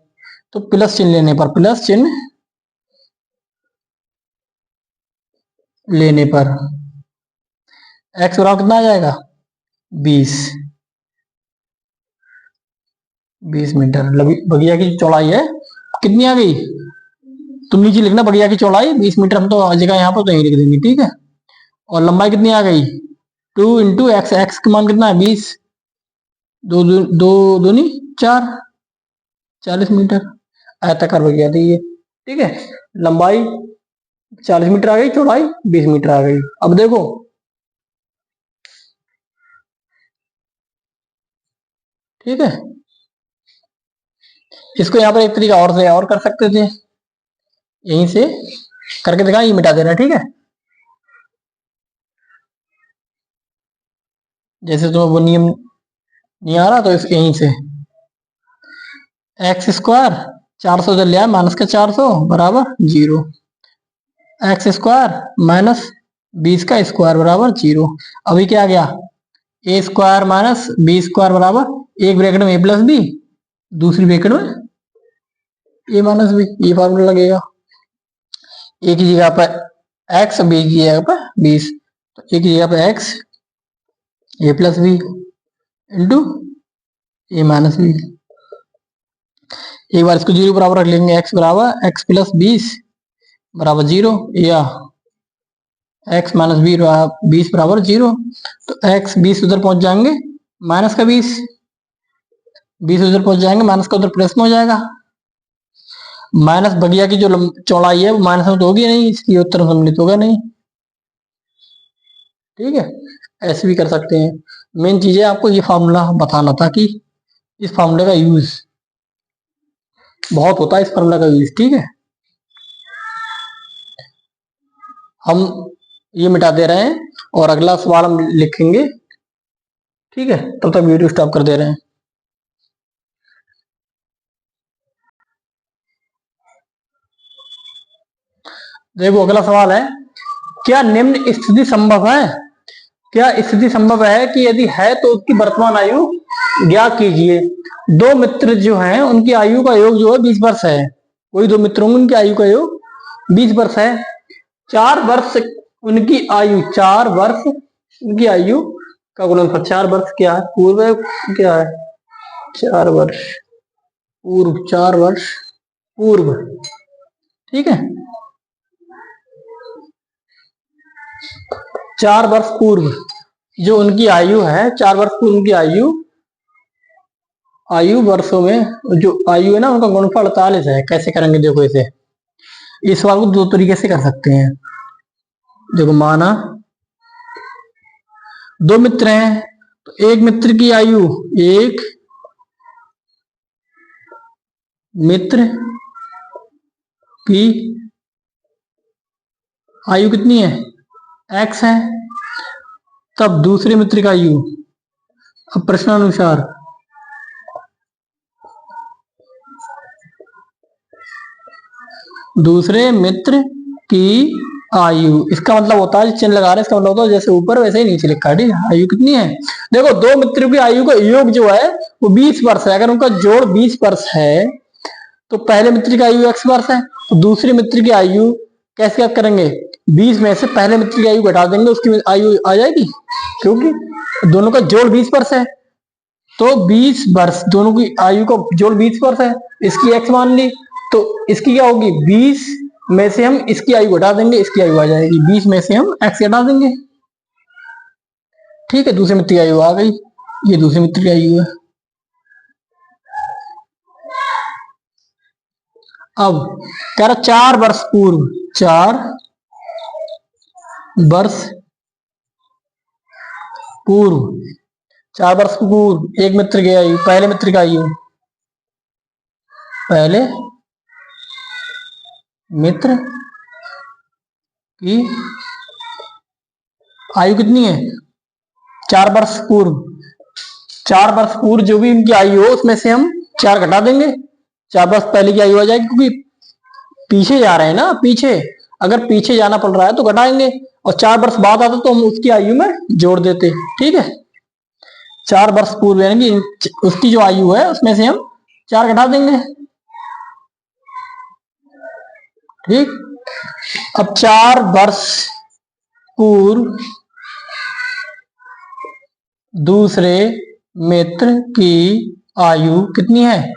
तो प्लस चिन्ह लेने पर, प्लस चिन्ह लेने पर एक्स बराबर कितना आ जाएगा 20 मीटर। बगिया की चौड़ाई है कितनी आ गई, तुम नीचे लिखना बगिया की चौड़ाई 20 मीटर, हम तो जगह यहाँ पर तो यही लिख देंगे, ठीक है। और लंबाई कितनी आ गई 2 इंटू एक्स, एक्स का मान कितना है 20, दो दो दो दूनी 4, 40 मीटर आयताकार बगिया थी ये, ठीक है। लंबाई 40 मीटर आ गई, चौड़ाई 20 मीटर आ गई। अब देखो ठीक है, इसको यहाँ पर एक तरीका और से और कर सकते थे, यहीं से करके दिखा, ये मिटा देना, ठीक है। जैसे तुम्हें वो नियम नहीं आ रहा तो यहीं से एक्स स्क्वायर 400 जब लिया माइनस का 400 बराबर 0, एक्स स्क्वायर माइनस 20 का स्क्वायर बराबर 0। अभी क्या आ गया ए स्क्वायर माइनस बी स्क्वायर बराबर एक ब्रैकेट में ए प्लस बी, दूसरी ब्रैकेट में ए माइनस बी, ये फॉर्मूला लगेगा। ए की जगह पर एक्स, बी की जगह पर 20, तो ए की जगह पर एक्स ए प्लस बी इंटू ए माइनस बी। एक बार इसको 0 बराबर रख लेंगे, एक्स बराबर एक्स प्लस 20 बराबर 0, या एक्स माइनस 20 बराबर 0। तो एक्स 20 उधर पहुंच जाएंगे माइनस का 20 उधर पहुंच जाएंगे, माइनस का उधर प्लस में हो जाएगा। माइनस बगिया की जो चौड़ाई है वो माइनस में तो होगी नहीं, इसलिए उत्तर सम्मिलित होगा नहीं, ठीक है। ऐसे भी कर सकते हैं। मेन चीज है आपको ये फॉर्मूला बताना था कि इस फॉर्मूले का यूज बहुत होता है, इस फॉर्मूला का यूज, ठीक है। हम ये मिटा दे रहे हैं और अगला सवाल हम लिखेंगे, ठीक है। तब तक वीडियो स्टॉप कर दे रहे हैं। देखो अगला सवाल है, क्या निम्न स्थिति संभव है, क्या स्थिति संभव है कि यदि है तो उसकी वर्तमान आयु ज्ञात कीजिए। दो मित्र जो हैं उनकी आयु का योग जो है 20 वर्ष है, कोई दो मित्र होंगे उनकी आयु का योग 20 वर्ष है। 4 वर्ष उनकी आयु, 4 वर्ष उनकी आयु का गुणनफल, 4 वर्ष क्या है पूर्व है, क्या है 4 वर्ष पूर्व, 4 वर्ष पूर्व, ठीक है। 4 वर्ष पूर्व जो उनकी आयु है, 4 वर्ष पूर्व उनकी आयु वर्षों में जो आयु है ना उनका गुणनफल 48 है। कैसे करेंगे देखो, इसे इस सवाल को दो तरीके से कर सकते हैं। देखो माना दो मित्र हैं, तो एक मित्र की आयु, एक मित्र की आयु कितनी है x है, तब दूसरे मित्र का आयु, अब प्रश्नानुसार दूसरे मित्र की आयु, इसका मतलब होता है चिन्ह लगा रहे हैं, इसका मतलब होता है जैसे ऊपर वैसे ही नीचे लिखा है, ठीक है। आयु कितनी है, देखो दो मित्रों की आयु का योग जो है वो 20 वर्ष है। अगर उनका जोड़ 20 वर्ष है तो पहले मित्र की आयु x वर्ष है, तो दूसरे मित्र की आयु कैसे क्या करेंगे, 20 में से पहले मित्र की आयु घटा देंगे, उसकी आयु आ जाएगी, क्योंकि दोनों का जोड़ 20 वर्ष है। तो 20 वर्ष दोनों की आयु का जोड़ 20 वर्ष है, इसकी x मान ली, तो इसकी क्या होगी 20 में से हम इसकी आयु घटा देंगे, इसकी आयु आ जाएगी, 20 में से हम x घटा देंगे, ठीक है। दूसरे मित्र की आयु आ गई, ये दूसरे मित्र की आयु है। अब कह रहा 4 वर्ष पूर्व, 4 वर्ष पूर्व, 4 वर्ष पूर्व एक मित्र की आयु, पहले मित्र की आयु, पहले मित्र की आयु कितनी है 4 वर्ष पूर्व, 4 वर्ष पूर्व जो भी इनकी आयु हो उसमें से हम 4 घटा देंगे, 4 वर्ष पहले की आयु आ जाएगी, क्योंकि पीछे जा रहे हैं ना, पीछे अगर पीछे जाना पड़ रहा है तो घटाएंगे, और 4 वर्ष बाद आता तो हम उसकी आयु में जोड़ देते। ठीक है, 4 वर्ष पूर्व यानी कि उसकी जो आयु है उसमें से हम 4 घटा देंगे। ठीक, अब 4 वर्ष पूर्व दूसरे मित्र की आयु कितनी है?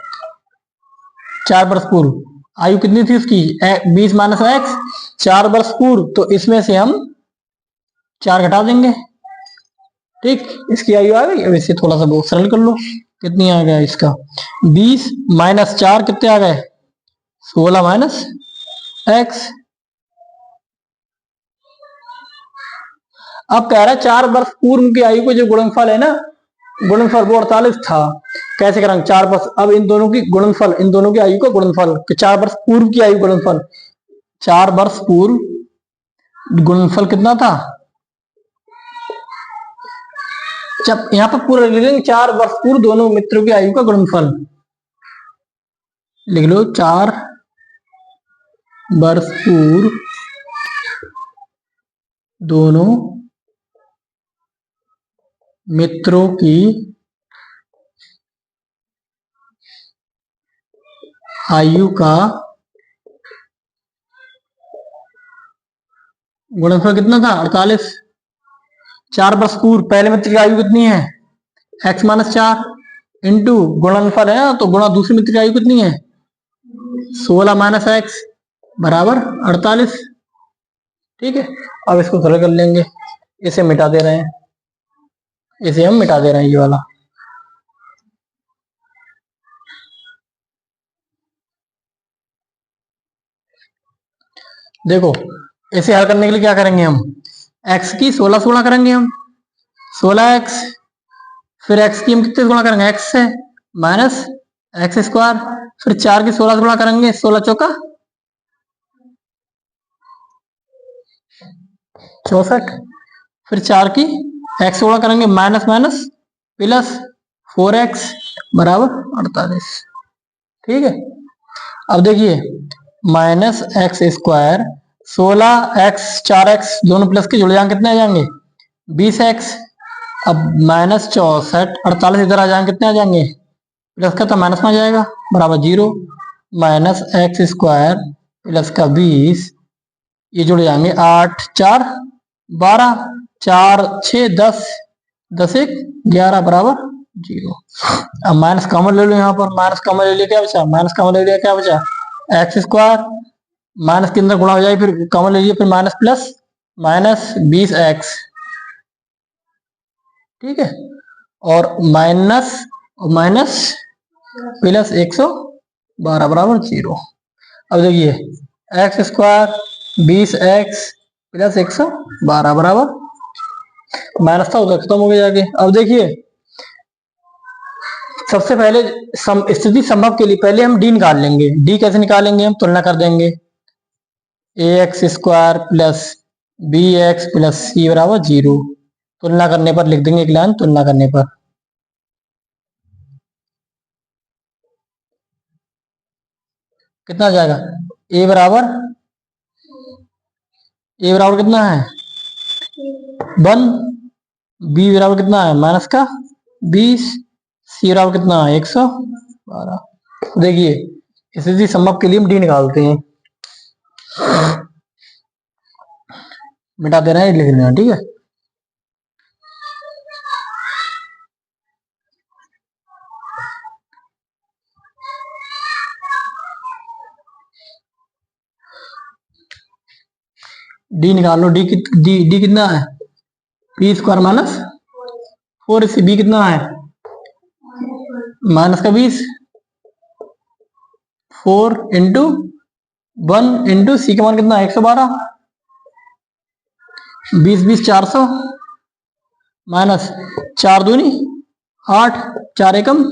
4 वर्ष पूर्व आयु कितनी थी उसकी? 20 माइनस एक्स। 4 वर्ष पूर्व तो इसमें से हम 4 घटा देंगे। ठीक, इसकी आयु आ गई। अब इसे थोड़ा सा बहुत सरल कर लो। कितनी आ गया इसका? 20 माइनस 4 कितने आ गए? 16 माइनस एक्स। अब कह रहा है 4 वर्ष पूर्व की आयु को जो गुणनफल है ना, गुणनफल वो 48 था। कैसे करेंगे? 4 वर्ष, अब इन दोनों की गुणनफल, इन दोनों की आयु का गुणनफल, 4 वर्ष पूर्व की आयु गुणनफल, 4 वर्ष पूर्व गुणनफल कितना था? जब यहां पर पूरा लिख लेंगे 4 वर्ष पूर्व दोनों मित्रों की आयु का गुणनफल लिख लो। 4 वर्ष पूर्व दोनों मित्रों की आयु का गुणनफल कितना था? 48। 4 वर्ष पूर्व पहले मित्र की आयु कितनी है? x माइनस 4 इंटू गुणनफल है ना, तो गुणा दूसरे मित्र की आयु कितनी है? 16 माइनस एक्स बराबर 48। ठीक है, अब इसको सरल कर लेंगे। इसे मिटा दे रहे हैं, इसे हम मिटा दे रहे हैं, ये वाला। देखो, इसे हल करने के लिए क्या करेंगे हम? x की 16 से गुणा करेंगे हम, 16x, फिर x की हम कितने से गुणा करेंगे? x से, माइनस एक्स स्क्वायर, फिर 4 की 16 से गुणा करेंगे, 16 चौका 64, फिर 4 की x से गुणा करेंगे, माइनस माइनस प्लस 4x बराबर 48। ठीक है, अब देखिए minus x square 16x 4x दोनों प्लस के जुड़ जाएंगे, कितने आ जाएंगे? 20x। अब माइनस 64 48 इधर आ जाएंगे, कितने आ जाएंगे? प्लस का तो माइनस में आ जाएगा बराबर 0। माइनस एक्स स्क्वायर प्लस का 20, ये जुड़ जाएंगे 8 4 12, 4 6 10, 10 1 11 बराबर 0। अब माइनस कॉमन ले लो, यहाँ पर माइनस कॉमन ले लिया, क्या बचा? माइनस कॉमन ले लिया, क्या बचा? एक्स स्क्वायर, माइनस के अंदर गुणा हो जाएगी, फिर कॉमन ले लीजिए, फिर माइनस प्लस माइनस 20x। ठीक है, और माइनस माइनस प्लस 112 बराबर 0। अब देखिए एक्स स्क्वायर 20x प्लस 112 बराबर, माइनस था उधर खत्म हो गया जाके। अब देखिए सबसे पहले स्थिति संभव के लिए पहले हम डी निकाल लेंगे। डी कैसे निकालेंगे? हम तुलना कर देंगे, ax square plus B X plus C बराबर 0। तुलना करने पर लिख देंगे एक लाइन, तुलना करने पर कितना आ जाएगा? ए बराबर कितना है? 1, बी बराबर कितना है? माइनस का 20, सी बराबर कितना है? 112। देखिए स्थिति संभव के लिए हम डी निकालते हैं, मिटा दे रहे हैं, लिख लेना। ठीक है, डी निकाल लो। डी कितना है? पी स्क्वायर माइनस 4, इससे बी कितना है? माइनस का 20, 4 इंटू 1 इंटू सी का मान कितना है? 112, 20 20 400 माइनस 4 दूनी 8, 4 एकम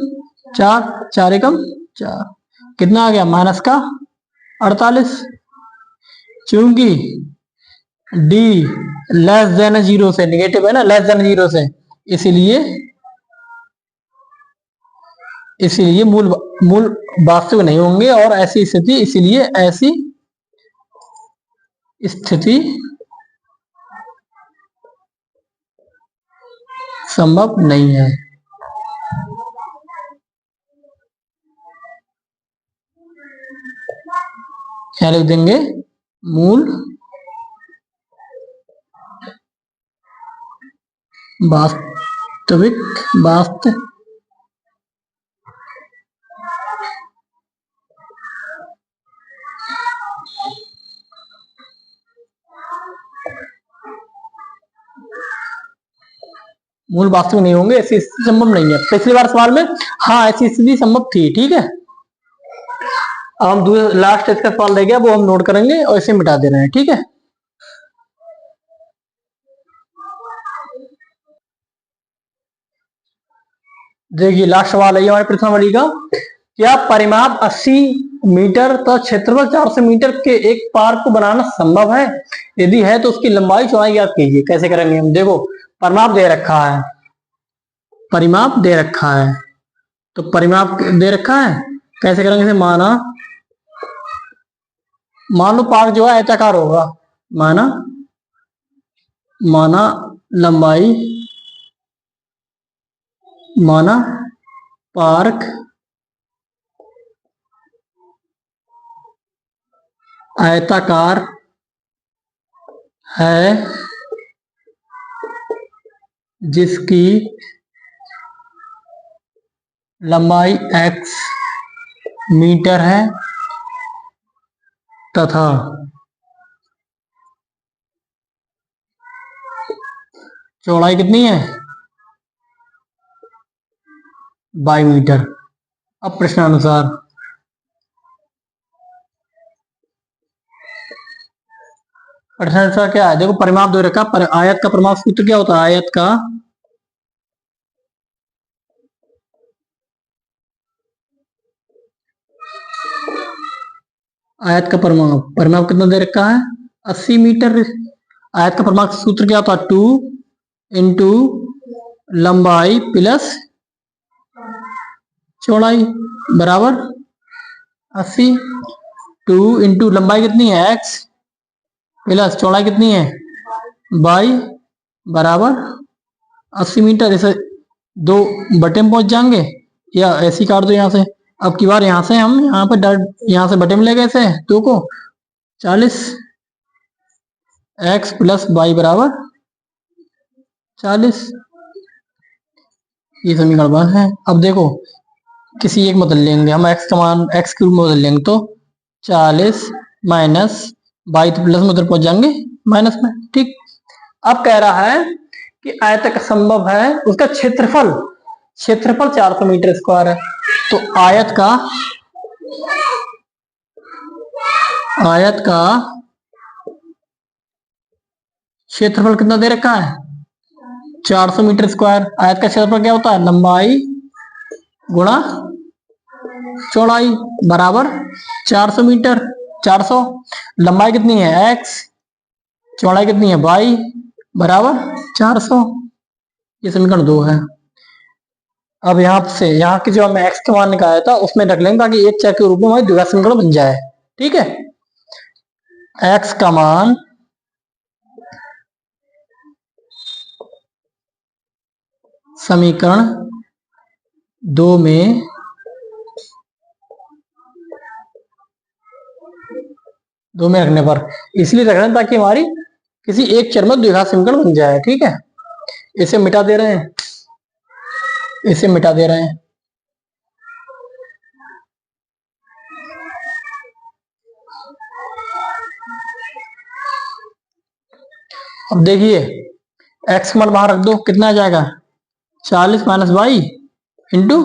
4, 4 एकम 4, कितना आ गया? माइनस का 48। चूंकि डी लेस देन 0 से, निगेटिव है ना, लेस देन 0 से, इसीलिए मूल वास्तविक नहीं होंगे, और ऐसी स्थिति संभव नहीं है। क्या लिख देंगे? मूल वास्तविक मूल वास्तविक नहीं होंगे, ऐसी स्थिति संभव नहीं है। पिछली बार सवाल में हाँ ऐसी स्थिति संभव थी, ठीक है। अब हम लास्ट इसका सवाल रह गया, वो हम नोट करेंगे और इसे मिटा दे रहे हैं, ठीक है। देखिए लास्ट सवाल है हमारे प्रश्नावली का। क्या परिमाप 80 मीटर तथा क्षेत्रफल 400 मीटर के एक पार्क को बनाना संभव है? यदि है तो उसकी लंबाई चौड़ाई ज्ञात कीजिए। कैसे करेंगे हम? देखो परिमाप दे रखा है, परिमाप दे रखा है, तो परिमाप दे रखा है, कैसे करेंगे इसे? मान लो पार्क जो है आयताकार होगा, माना लंबाई, माना पार्क आयताकार है जिसकी लंबाई x मीटर है तथा चौड़ाई कितनी है? y metre. अब प्रश्नानुसार क्या है? देखो परिमाप दे रखा, आयत का परिमाप सूत्र क्या होता है? आयत का परिमाप कितना दे रखा है? 80 मीटर। आयत का परिमाप सूत्र क्या होता है? 2 इंटू लंबाई प्लस चौड़ाई बराबर 80। 2 इंटू लंबाई कितनी है? x प्लस चौड़ाई कितनी है? y बराबर 80 मीटर। इसे दो बटे में पहुंच जाएंगे या ऐसी काट दो यहाँ से। अब की बार यहाँ से हम यहाँ पर यहाँ से बटे में ले गए थे 2 को, 40 x प्लस y बराबर 40। ये समीकरण 1 है। अब देखो किसी एक बदल लेंगे हम, x का मान x क्यूब में बदल लेंगे तो 40 माइनस y तो प्लस में उधर पहुंच जाएंगे माइनस में, ठीक। अब कह रहा है कि आयतक संभव है, उसका क्षेत्रफल 400 मीटर स्क्वायर है। तो आयत का क्षेत्रफल कितना दे रखा है? 400 मीटर स्क्वायर। आयत का क्षेत्रफल क्या होता है? लंबाई गुणा चौड़ाई बराबर 400 मीटर। 400 लंबाई कितनी है? x, चौड़ाई कितनी है? y बराबर 400। ये समीकरण 2 है। अब यहाँ की जो हमें x का मान निकाला था उसमें रख लेंगे ताकि एक चर के रूप में हमारी द्विघात समीकरण बन जाए, ठीक है। x का मान समीकरण 2 में रखने पर इसलिए रख रहे हैं ताकि हमारी किसी एक चर में द्विघात समीकरण बन जाए, ठीक है। इसे मिटा दे रहे हैं, इसे मिटा दे रहे हैं। अब देखिए x का मान बाहर रख दो, कितना आ जाएगा? 40 माइनस वाई इंटू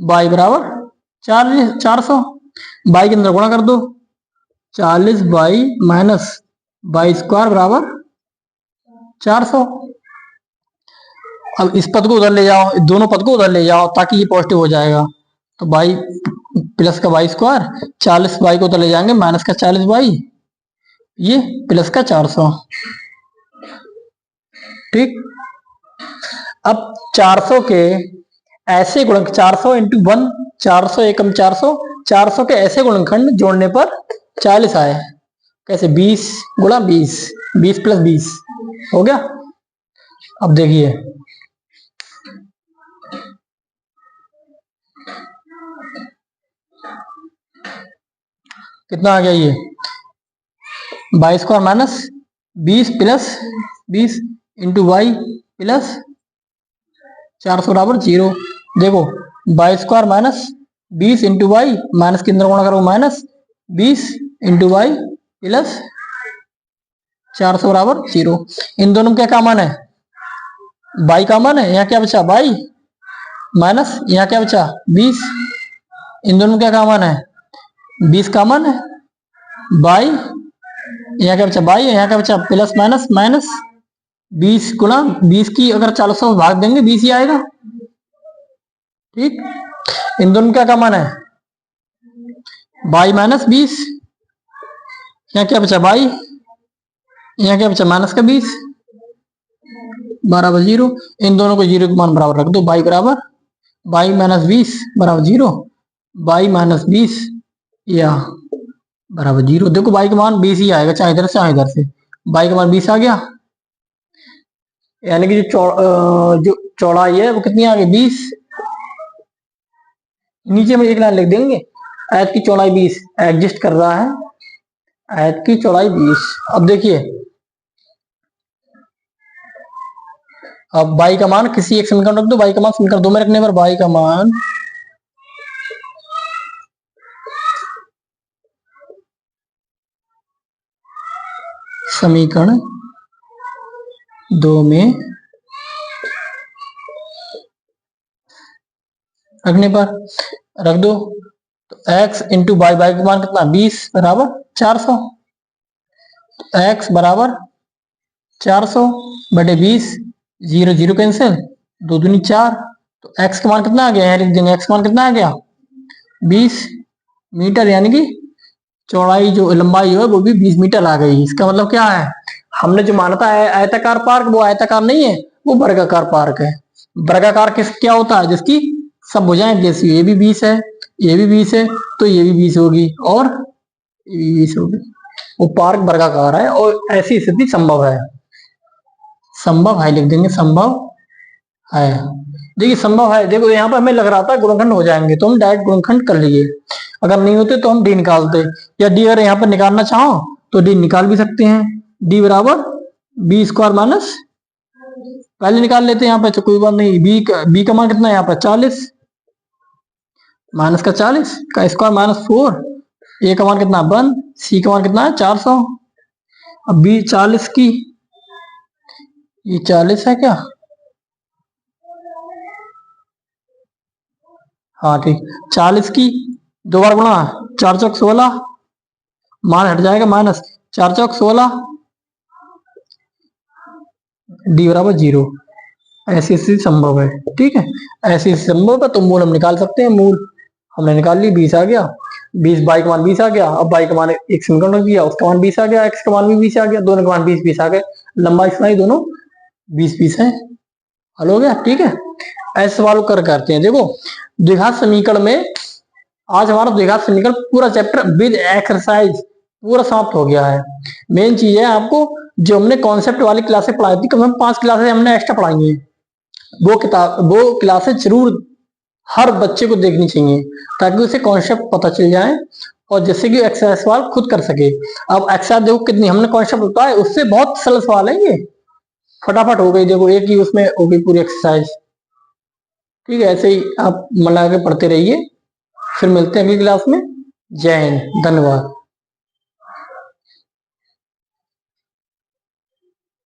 वाई बराबर 400। वाई के अंदर गुणा कर दो, 40 वाई माइनस वाई स्क्वायर बराबर 400। अब इस पद को उधर ले जाओ, दोनों पद को उधर ले जाओ ताकि ये पॉजिटिव हो जाएगा। तो वाई प्लस का वाई स्क्वायर, 40 वाई को उधर ले जाएंगे, माइनस का 40 वाई, ये प्लस का 400, ठीक। अब 400 के ऐसे गुणक 400 इंटू 1, 400 एकम 400 के ऐसे गुणनखंड जोड़ने पर 40 आए। कैसे? 20 गुणा 20, 20 प्लस 20 हो गया। अब देखिए कितना आ गया ये, y square minus 20 plus 20 into y plus 400 बराबर 0। देखो y square minus 20 into y, minus के अंदर गुणा करो माइनस 20 इंटू वाई प्लस 400 बराबर 0। इन दोनों में क्या कॉमन है, बाई कॉमन है, यहाँ क्या बचा बाई माइनस यहाँ क्या बचा 20, इन दोनों में क्या कॉमन है 20 कॉमन है, बाई यहाँ क्या बचा बाई, यहाँ क्या बचा प्लस माइनस माइनस 20 गुना 20 की अगर 400 में भाग देंगे 20 ही आएगा। ठीक, इन दोनों में क्या कॉमन है बाई माइनस 20, यहाँ क्या बचा बाई, यहाँ क्या बचा माइनस का 20 बराबर 0। इन दोनों को 0 के मान बराबर रख दो, बाई बराबर बाई माइनस 20 बराबर 0, बाई माइनस 20 या बराबर 0। देखो बाई का मान 20 ही आएगा, चाहे इधर से चाहे इधर से, बाई का मान 20 आ गया, यानी कि जो चौड़ाई है वो कितनी आ गई 20। नीचे में एक लाइन लिख देंगे, आयत की चौड़ाई 20 एग्जिस्ट कर रहा है, आयत की चौड़ाई 20। अब देखिए, अब बाई का मान किसी एक समीकरण रख दो, बाई का मान समीकरण 2 में रखने पर बाई का मान समीकरण 2 में रखने पर रख दो, तो x इंटू बाई, बाई का मान कितना 20 बराबर 400, x बराबर 400 बटे 20, 0 0 कैंसिल, 2 दूनी 4, तो x का मान कितना आ गया, लिख देंगे x का मान कितना आ गया 20 मीटर, यानी कि चौड़ाई जो लंबाई है वो भी 20 मीटर आ गई। इसका मतलब क्या है, हमने जो माना था आयताकार पार्क, वो आयताकार नहीं है, वो वर्गाकार पार्क है। वर्गाकार किस क्या होता है, जिसकी सब भुजाएं, जैसे ये भी 20 है, ये भी 20 है, तो ये भी 20 होगी और ये भी 20 होगी, वो पार्क वर्गाकार है और ऐसी स्थिति संभव है, संभव है लिख देंगे, संभव है। देखिए संभव है, देखो यहाँ पर हमें लग रहा था गुणनखंड हो जाएंगे, तो हम डायरेक्ट गुणनखंड कर लिए, अगर नहीं होते तो हम डी निकालते, या डी अगर यहाँ पर निकालना चाहो तो डी निकाल भी सकते हैं, डी बराबर बी स्क्वायर माइनस, पहले निकाल लेते हैं यहाँ पे, तो कोई बात नहीं, बी का मान कितना है यहाँ पर 40, माइनस का 40 का स्क्वायर माइनस 4, ए का मान कितना 1, सी का मान कितना है 400। अब बी 40 की, ये 40 है क्या, हाँ ठीक, 40 की 2 बार गुणा 4 चौक 16, मान हट जाएगा माइनस 4 चौक 16, डी बराबर 0। ऐसी स्थिति संभव है, ठीक है, ऐसी संभव है, तो मूल हम निकाल सकते हैं, मूल हमने निकाल ली, 20 आ गया, 20 बाई का मान 20 आ गया, अब बाई का मान एक समीकरण रख दिया, उसका मान 20 आ गया, एक्स का मान भी 20 आ गया, दोनों का मान 20 20 आ गए, लंबाई सुनाई दोनों 20 20 है, हल हो गया। ठीक है, ऐसे सवाल करते हैं। देखो द्विघात समीकरण में आज हमारा द्विघात समीकरण पूरा चैप्टर विद एक्सरसाइज पूरा समाप्त हो गया है। मेन चीज है आपको जो हमने कॉन्सेप्ट वाली क्लासें पढ़ाई थी, कम से कम 5 क्लासें हमने एक्स्ट्रा पढ़ाई हैं, वो क्लासें जरूर हर बच्चे को देखनी चाहिए, ताकि उसे कॉन्सेप्ट पता चल जाए और जैसे कि एक्सरसाइज सवाल खुद कर सके। अब एक्सरसाइज देखो कितनी हमने कॉन्सेप्ट बताया, उससे बहुत सरल सवाल है ये, फटाफट हो गई, देखो एक ही उसमें हो गई पूरी एक्सरसाइज। ठीक है, ऐसे ही आप मन लगा के पढ़ते रहिए, फिर मिलते हैं अगली क्लास में। जय हिंद, धन्यवाद।